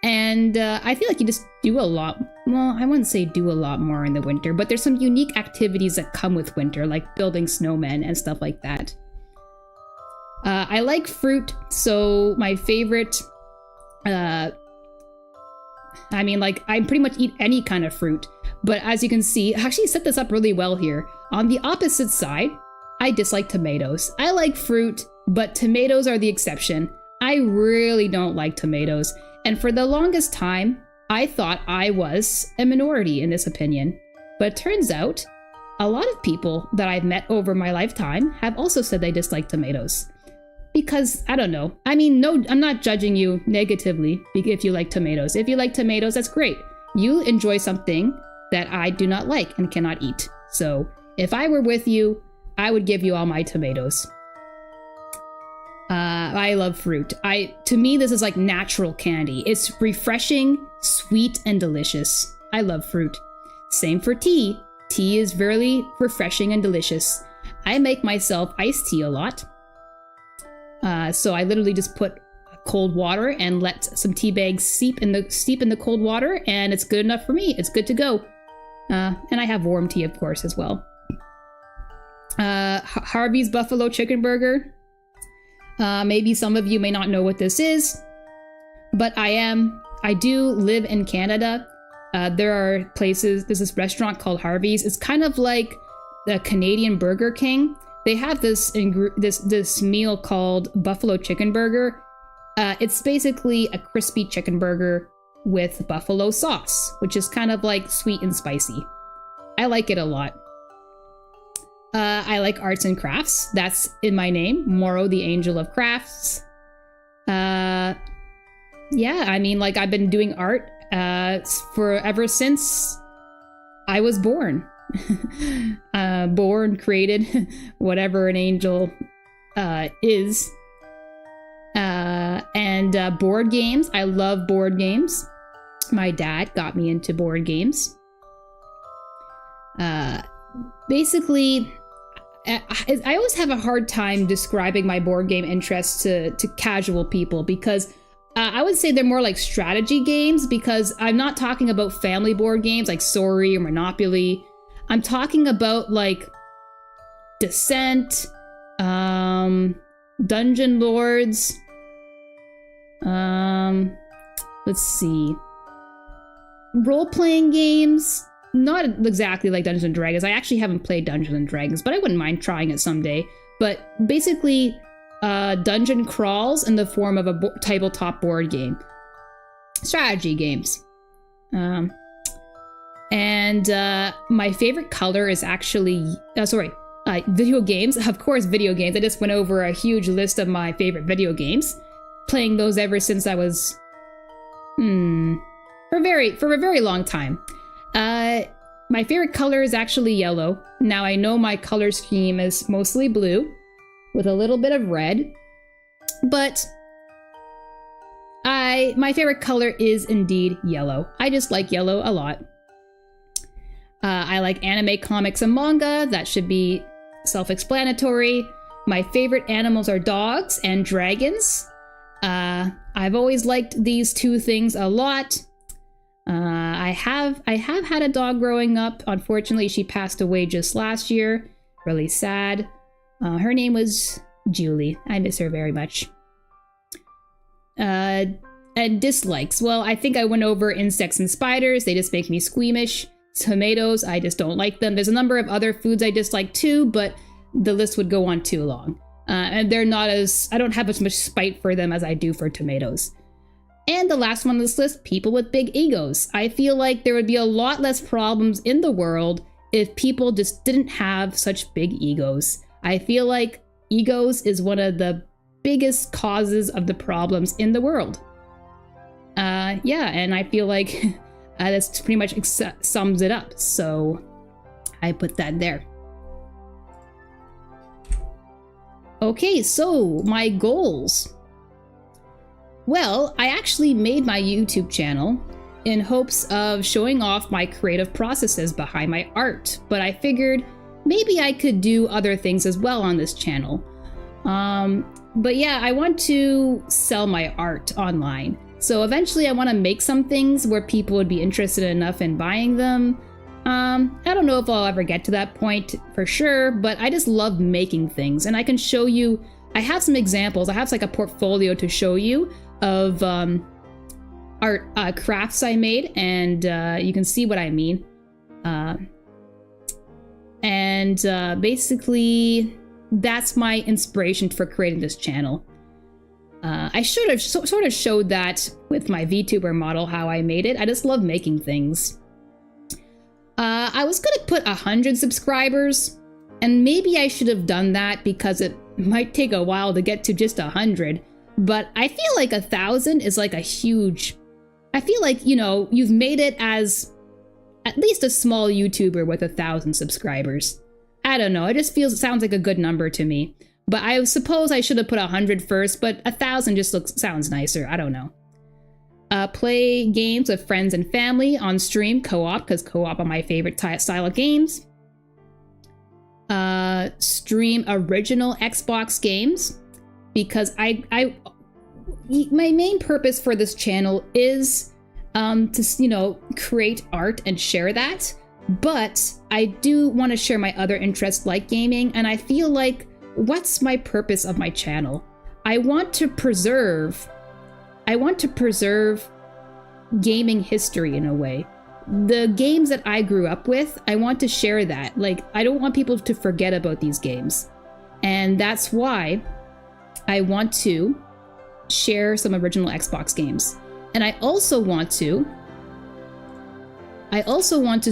And I feel like you just do a lot. Well, I wouldn't say do a lot more in the winter, but there's some unique activities that come with winter, like building snowmen and stuff like that. I like fruit, so my favorite, I mean, like, I pretty much eat any kind of fruit, but as you can see, I actually set this up really well here. On the opposite side, I dislike tomatoes. I like fruit, but tomatoes are the exception. I really don't like tomatoes. And for the longest time, I thought I was a minority in this opinion. But it turns out, a lot of people that I've met over my lifetime have also said they dislike tomatoes. Because, I don't know. I mean, no, I'm not judging you negatively if you like tomatoes. If you like tomatoes, that's great. You enjoy something that I do not like and cannot eat. So, if I were with you, I would give you all my tomatoes. I love fruit. To me, this is like natural candy. It's refreshing, sweet, and delicious. I love fruit. Same for tea. Tea is very refreshing and delicious. I make myself iced tea a lot. So I literally just put cold water and let some tea bags steep in the cold water, and it's good enough for me. It's good to go. And I have warm tea, of course, as well. Harvey's Buffalo Chicken Burger. Maybe some of you may not know what this is, but I do live in Canada. There are places, there's this restaurant called Harvey's. It's kind of like the Canadian Burger King. They have this meal called Buffalo Chicken Burger. It's basically a crispy chicken burger with buffalo sauce, which is kind of like sweet and spicy. I like it a lot. I like arts and crafts. That's in my name, Morrow, the Angel of Crafts. Yeah, I mean, like, I've been doing art ever since I was born. Born, created, whatever an angel is. And board games. I love board games. My dad got me into board games. Basically, I always have a hard time describing my board game interests to casual people, because I would say they're more like strategy games, because I'm not talking about family board games like Sorry or Monopoly. I'm talking about like Descent, Dungeon Lords, let's see, role-playing games. Not exactly like Dungeons & Dragons. I actually haven't played Dungeons & Dragons, but I wouldn't mind trying it someday. But basically, dungeon crawls in the form of a tabletop board game. Strategy games. And my favorite color is actually... video games. Of course, video games. I just went over a huge list of my favorite video games. Playing those ever since I was... for a very long time. My favorite color is actually yellow. Now I know my color scheme is mostly blue with a little bit of red, but my favorite color is indeed yellow. I just like yellow a lot. I like anime, comics, and manga. That should be self-explanatory. My favorite animals are dogs and dragons. I've always liked these two things a lot. I have had a dog growing up. Unfortunately, she passed away just last year. Really sad. Her name was Julie. I miss her very much. And dislikes. Well, I think I went over insects and spiders. They just make me squeamish. Tomatoes, I just don't like them. There's a number of other foods I dislike too, but the list would go on too long. And they're not as, I don't have as much spite for them as I do for tomatoes. And the last one on this list, people with big egos. I feel like there would be a lot less problems in the world if people just didn't have such big egos. I feel like egos is one of the biggest causes of the problems in the world. Yeah, and I feel like that's pretty much sums it up. So I put that there. Okay, so my goals. Well, I actually made my YouTube channel in hopes of showing off my creative processes behind my art, but I figured maybe I could do other things as well on this channel. But yeah, I want to sell my art online. So eventually I want to make some things where people would be interested enough in buying them. I don't know if I'll ever get to that point for sure, but I just love making things, and I can show you, I have some examples. I have like a portfolio to show you of art crafts I made, and you can see what I mean. Basically that's my inspiration for creating this channel. I should have sort of showed that with my VTuber model, how I made it. I just love making things. I was gonna put 100 subscribers, and maybe I should have done that because it might take a while to get to just 100, but I feel like 1,000 is like a huge, I feel like, you know, you've made it as at least a small YouTuber with 1,000 subscribers. I don't know, it just sounds like a good number to me. But I suppose I should have put 100 first, but 1,000 just sounds nicer. I don't know. Play games with friends and family on stream, co-op, because co-op are my favorite style of games. Stream original Xbox games, because my main purpose for this channel is to, you know, create art and share that. But I do want to share my other interests like gaming, and I feel like, what's my purpose of my channel? I want to preserve gaming history in a way. The games that I grew up with, I want to share that. Like, I don't want people to forget about these games. And that's why I want to share some original Xbox games. And I also want to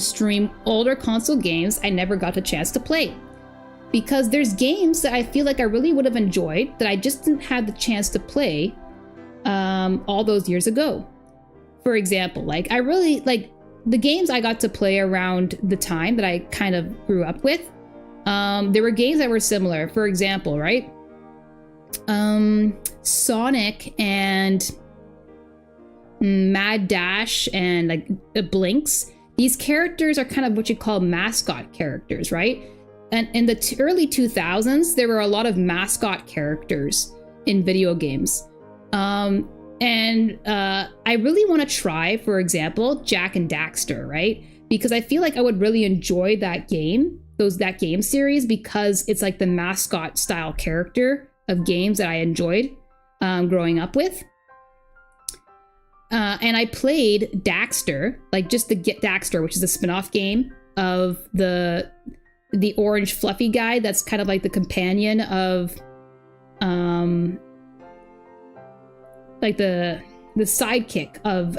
stream older console games I never got a chance to play. Because there's games that I feel like I really would have enjoyed that I just didn't have the chance to play all those years ago. For example, like I really like the games I got to play around the time that I kind of grew up with. There were games that were similar. For example, right? Sonic and Mad Dash and like Blinks. These characters are kind of what you call mascot characters, right? And in the early 2000s, there were a lot of mascot characters in video games. I really want to try, for example, Jak and Daxter, right? Because I feel like I would really enjoy that game, that game series, because it's like the mascot style character of games that I enjoyed growing up with. And I played Daxter, like just the Get Daxter, which is a spin-off game of the orange fluffy guy that's kind of like the companion of like the sidekick of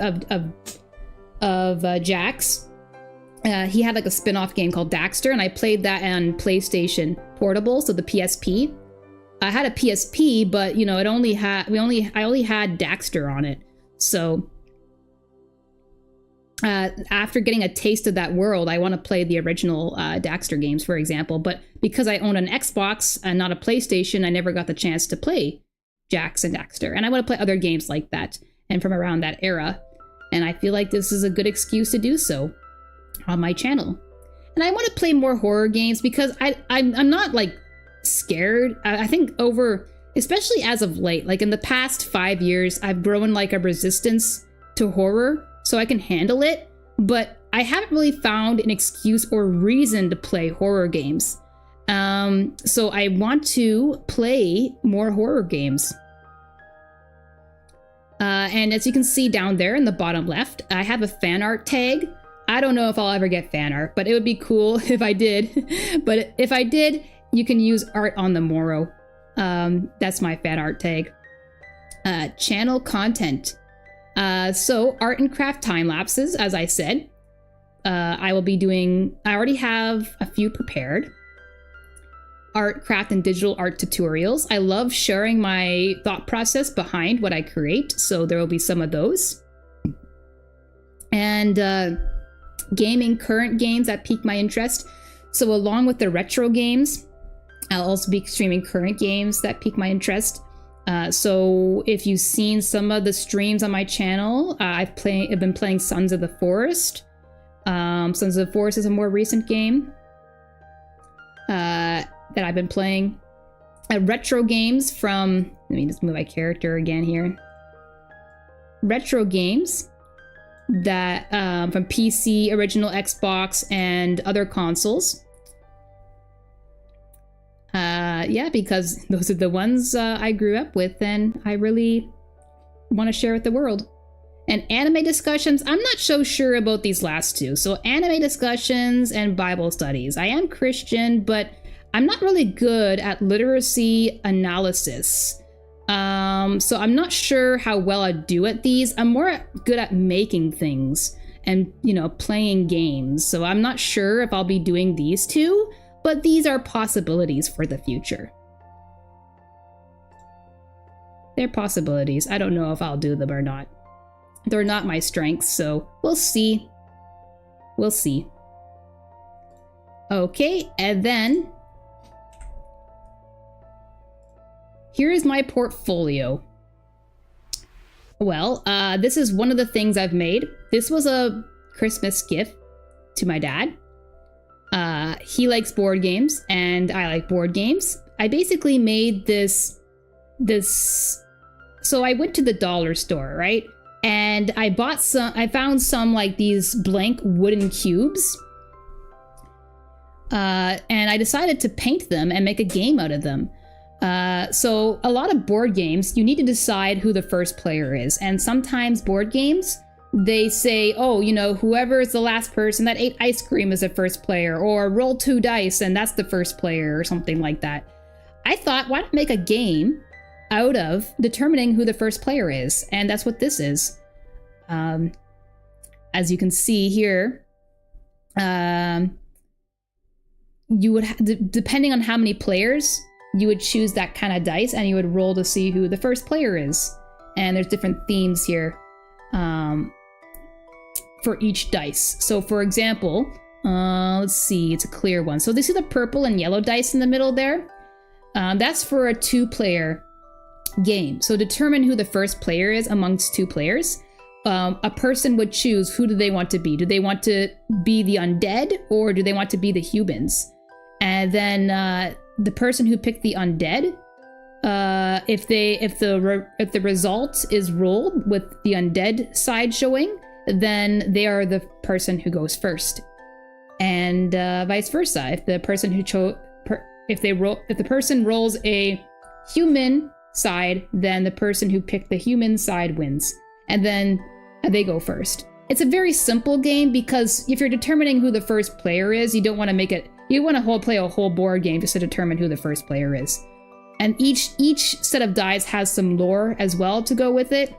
Jax. He had like a spin-off game called Daxter, and I played that on PlayStation Portable, so the PSP. I had a PSP, but you know, I only had Daxter on it. So after getting a taste of that world, I want to play the original Daxter games, for example. But because I own an Xbox and not a PlayStation, I never got the chance to play Jax and Daxter. And I want to play other games like that and from around that era. And I feel like this is a good excuse to do so on my channel. And I want to play more horror games because I'm not like scared. I think especially as of late, like in the past 5 years, I've grown like a resistance to horror, so I can handle it. But I haven't really found an excuse or reason to play horror games. So I want to play more horror games. And as you can see down there in the bottom left, I have a fan art tag. I don't know if I'll ever get fan art, but it would be cool if I did. But if I did, you can use art on the Morrow. That's my fan art tag. Channel content. So art and craft time lapses, as I said. I already have a few prepared. Art, craft, and digital art tutorials. I love sharing my thought process behind what I create, so there will be some of those. And gaming current games that pique my interest. So along with the retro games, I'll also be streaming current games that pique my interest. So if you've seen some of the streams on my channel, I've been playing Sons of the Forest. Sons of the Forest is a more recent game that I've been playing. Retro games from, let me just move my character again here. Retro games that from PC, original Xbox, and other consoles. Yeah, because those are the ones I grew up with and I really want to share with the world. And anime discussions, I'm not so sure about these last two. So anime discussions and Bible studies. I am Christian, but I'm not really good at literacy analysis. So I'm not sure how well I do at these. I'm more good at making things and, playing games. So I'm not sure if I'll be doing these two, but these are possibilities for the future. They're possibilities. I don't know if I'll do them or not. They're not my strengths, so we'll see. We'll see. Okay, and then here is my portfolio. Well, this is one of the things I've made. This was a Christmas gift to my dad. He likes board games, and I like board games. I basically made this. So I went to the dollar store, right? And I found some like these blank wooden cubes. And I decided to paint them and make a game out of them. So a lot of board games, you need to decide who the first player is. And sometimes board games, they say, oh, whoever is the last person that ate ice cream is the first player, or roll 2 dice and that's the first player, or something like that. I thought, why not make a game out of determining who the first player is? And that's what this is. As you can see here, you would, depending on how many players, you would choose that kind of dice and you would roll to see who the first player is. And there's different themes here for each dice. So for example, let's see, it's a clear one. So this is the purple and yellow dice in the middle there. That's for a 2-player game. So determine who the first player is amongst 2 players. A person would choose, who do they want to be? Do they want to be the undead, or do they want to be the humans? And then the person who picked the undead, if the result is rolled with the undead side showing, then they are the person who goes first, and vice versa. If the person who if the person rolls a human side, then the person who picked the human side wins, and then they go first. It's a very simple game because if you're determining who the first player is, you don't want to make it. You want to play a whole board game just to determine who the first player is. And each set of dice has some lore as well to go with it.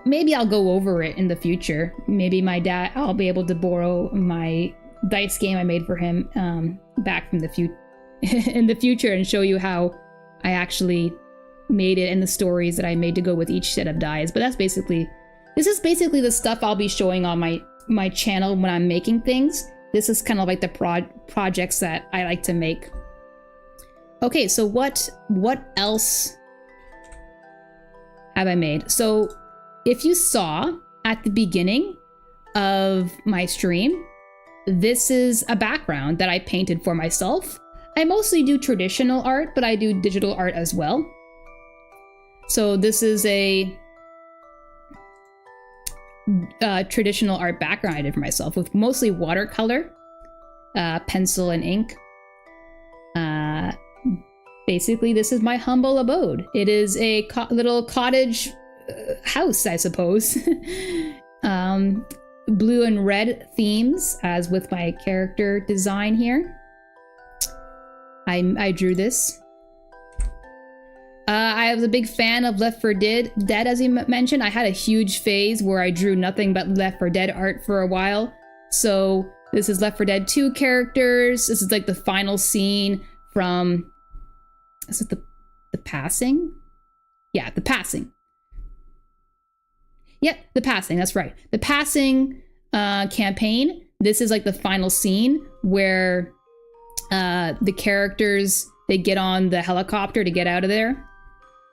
Maybe I'll go over it in the future. Maybe I'll be able to borrow my dice game I made for him in the future and show you how I actually made it and the stories that I made to go with each set of dies. But this is basically the stuff I'll be showing on my channel when I'm making things. This is kind of like the projects that I like to make. Okay, so what else have I made? So if you saw at the beginning of my stream, this is a background that I painted for myself. I mostly do traditional art, but I do digital art as well. So this is a traditional art background I did for myself with mostly watercolor, pencil and ink. Basically, this is my humble abode. It is a little cottage house, I suppose. Blue and red themes, as with my character design here. I drew this. I was a big fan of Left 4 Dead, as you mentioned. I had a huge phase where I drew nothing but Left 4 Dead art for a while. So this is Left 4 Dead 2 characters. This is like the final scene from... Is it the Passing? Yeah, The Passing. Yep, The Passing, that's right. The Passing campaign. This is like the final scene where the characters, they get on the helicopter to get out of there.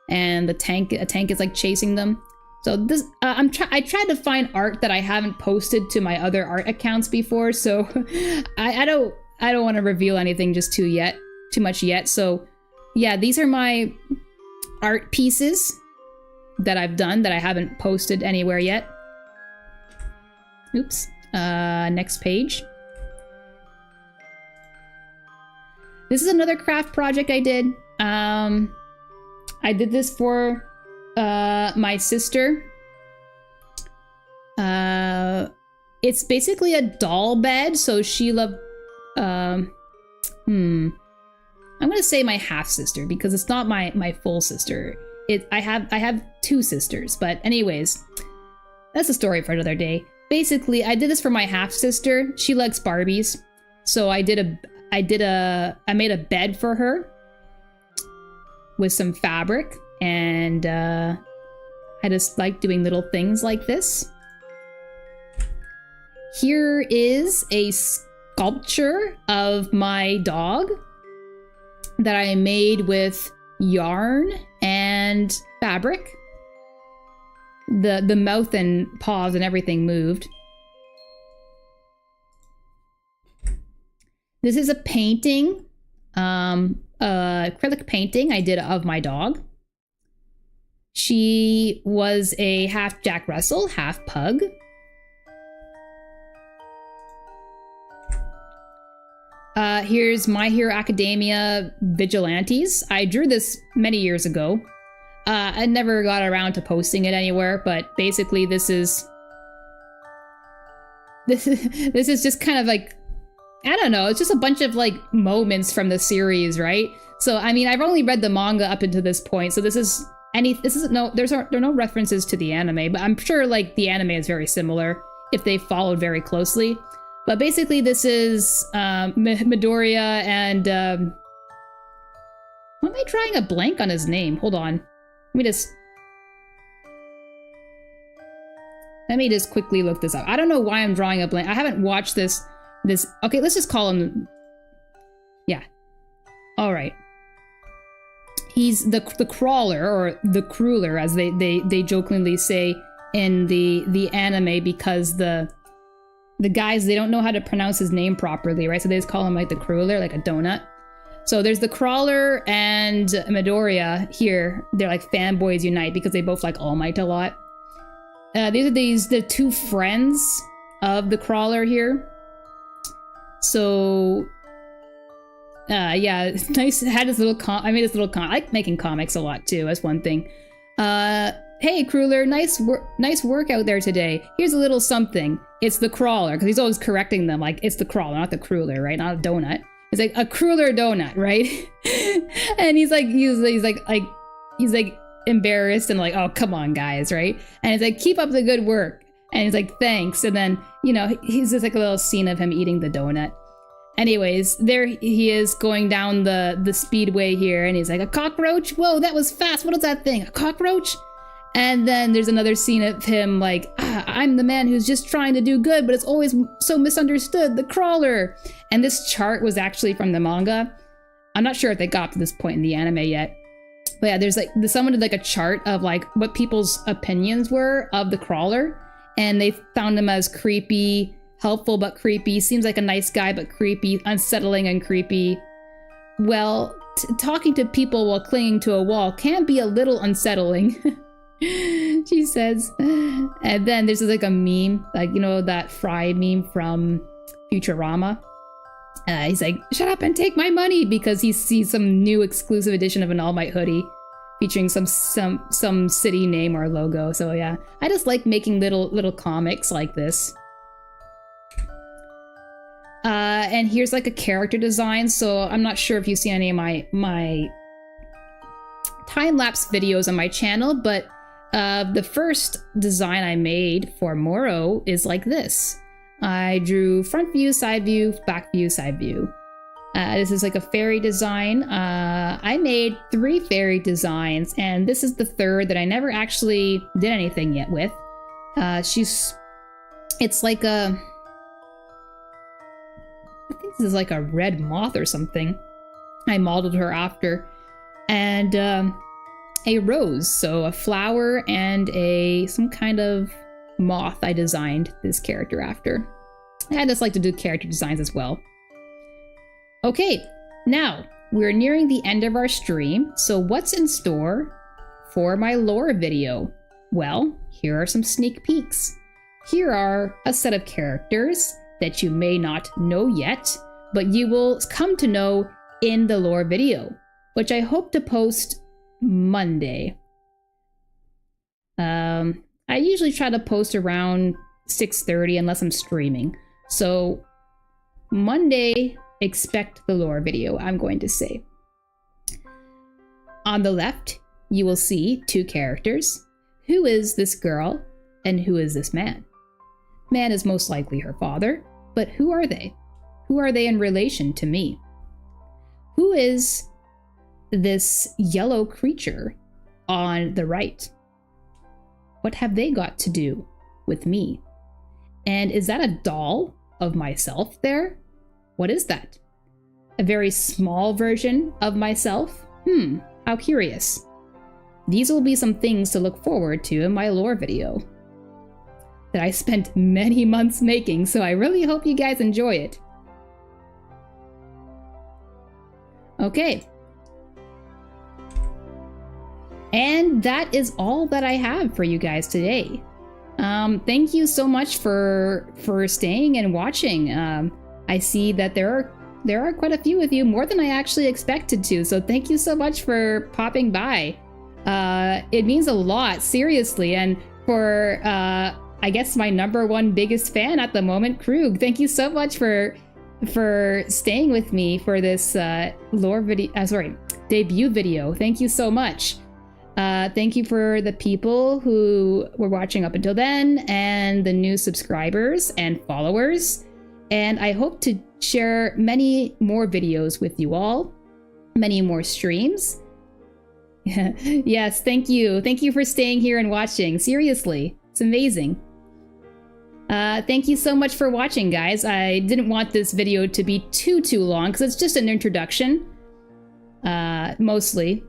And a tank is like chasing them. So this, I tried to find art that I haven't posted to my other art accounts before. So I don't want to reveal anything just too much yet. So yeah, these are my art pieces that I've done that I haven't posted anywhere yet. Oops. Next page. This is another craft project I did. I did this for my sister. It's basically a doll bed, so she loved... I'm gonna say my half sister because it's not my full sister. I have two sisters, but anyways, that's a story for another day. Basically, I did this for my half sister. She likes Barbies, so I made a bed for her with some fabric, and I just like doing little things like this. Here is a sculpture of my dog that I made with yarn and fabric. The mouth and paws and everything moved. This is a painting, acrylic painting I did of my dog. She was a half Jack Russell, half pug. Here's My Hero Academia Vigilantes. I drew this many years ago. I never got around to posting it anywhere, but basically this is just kind of like, I don't know, it's just a bunch of like moments from the series, right? So I mean, I've only read the manga up until this point, so there are no references to the anime, but I'm sure like the anime is very similar if they followed very closely. But basically this is Midoriya and why am I drawing a blank on his name? Hold on. Let me just quickly look this up. I don't know why I'm drawing a blank. I haven't watched this. Okay, let's just call him. Yeah. All right. He's the crawler, or the crueler, as they jokingly say in the anime, because the guys, they don't know how to pronounce his name properly, right? So they just call him like the crueler, like a donut. So there's the crawler and Midoriya here. They're like fanboys unite because they both like All Might a lot. These are the two friends of the crawler here. So yeah, it's nice. I had this little I made this little I like making comics a lot too. That's one thing. Hey crueler, nice work out there today. Here's a little something. It's the crawler, because he's always correcting them like it's the crawler, not the crueler, right? Not a donut. It's like a crueler donut, right? And he's like embarrassed and like, oh come on guys, right? And it's like, keep up the good work. And he's like, thanks. And then, you know, he's just like a little scene of him eating the donut. Anyways, there he is going down the speedway here, and he's like, a cockroach? Whoa, that was fast. What is that thing? A cockroach? And then there's another scene of him like, I'm the man who's just trying to do good, but it's always so misunderstood, the crawler. And this chart was actually from the manga. I'm not sure if they got to this point in the anime yet. But yeah, there's someone did like a chart of like what people's opinions were of the crawler. And they found him as creepy, helpful but creepy, seems like a nice guy but creepy, unsettling and creepy. Well, talking to people while clinging to a wall can be a little unsettling. She says. And then there's like a meme, like, you know, that Fry meme from Futurama. He's like, shut up and take my money, because he sees some new exclusive edition of an All Might hoodie featuring some city name or logo. So yeah, I just like making little comics like this. And here's like a character design. So I'm not sure if you see any of my time-lapse videos on my channel, but the first design I made for Morrow is like this. I drew front view, side view, back view, side view. This is like a fairy design. I made 3 fairy designs, and this is the 3rd that I never actually did anything yet with. It's like a, I think this is like a red moth or something. I modeled her after. And a rose, so a flower and some kind of moth I designed this character after. I just like to do character designs as well. Okay, now we're nearing the end of our stream, so what's in store for my lore video? Well, here are some sneak peeks. Here are a set of characters that you may not know yet, but you will come to know in the lore video, which I hope to post Monday. I usually try to post around 6:30 unless I'm streaming. So Monday, expect the lore video, I'm going to say. On the left, you will see 2 characters. Who is this girl and who is this man? Man is most likely her father, but who are they? Who are they in relation to me? Who is this yellow creature on the right? What have they got to do with me? And is that a doll of myself there? What is that? A very small version of myself? How curious. These will be some things to look forward to in my lore video that I spent many months making, so I really hope you guys enjoy it. Okay. And that is all that I have for you guys today. Thank you so much for staying and watching. I see that there are quite a few of you, more than I actually expected to, so thank you so much for popping by. It means a lot, seriously, and for I guess my #1 biggest fan at the moment, Krug, thank you so much for staying with me for this lore video, debut video. Thank you so much. Thank you for the people who were watching up until then, and the new subscribers and followers. And I hope to share many more videos with you all, many more streams. Yes, thank you. Thank you for staying here and watching. Seriously, it's amazing. Thank you so much for watching, guys. I didn't want this video to be too long, because it's just an introduction, mostly.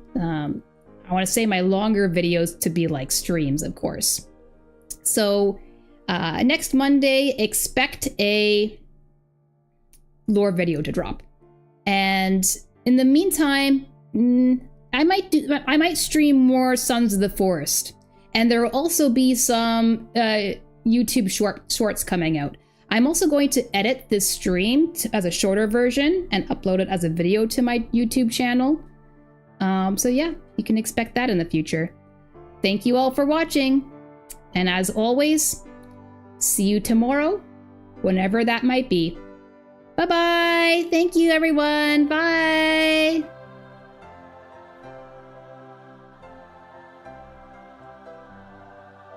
I want to say my longer videos to be like streams, of course. So next Monday, expect a lore video to drop. And in the meantime, I might stream more Sons of the Forest. And there will also be some YouTube shorts coming out. I'm also going to edit this stream as a shorter version and upload it as a video to my YouTube channel. So yeah, you can expect that in the future. Thank you all for watching. And as always, see you tomorrow, whenever that might be. Bye-bye. Thank you, everyone. Bye.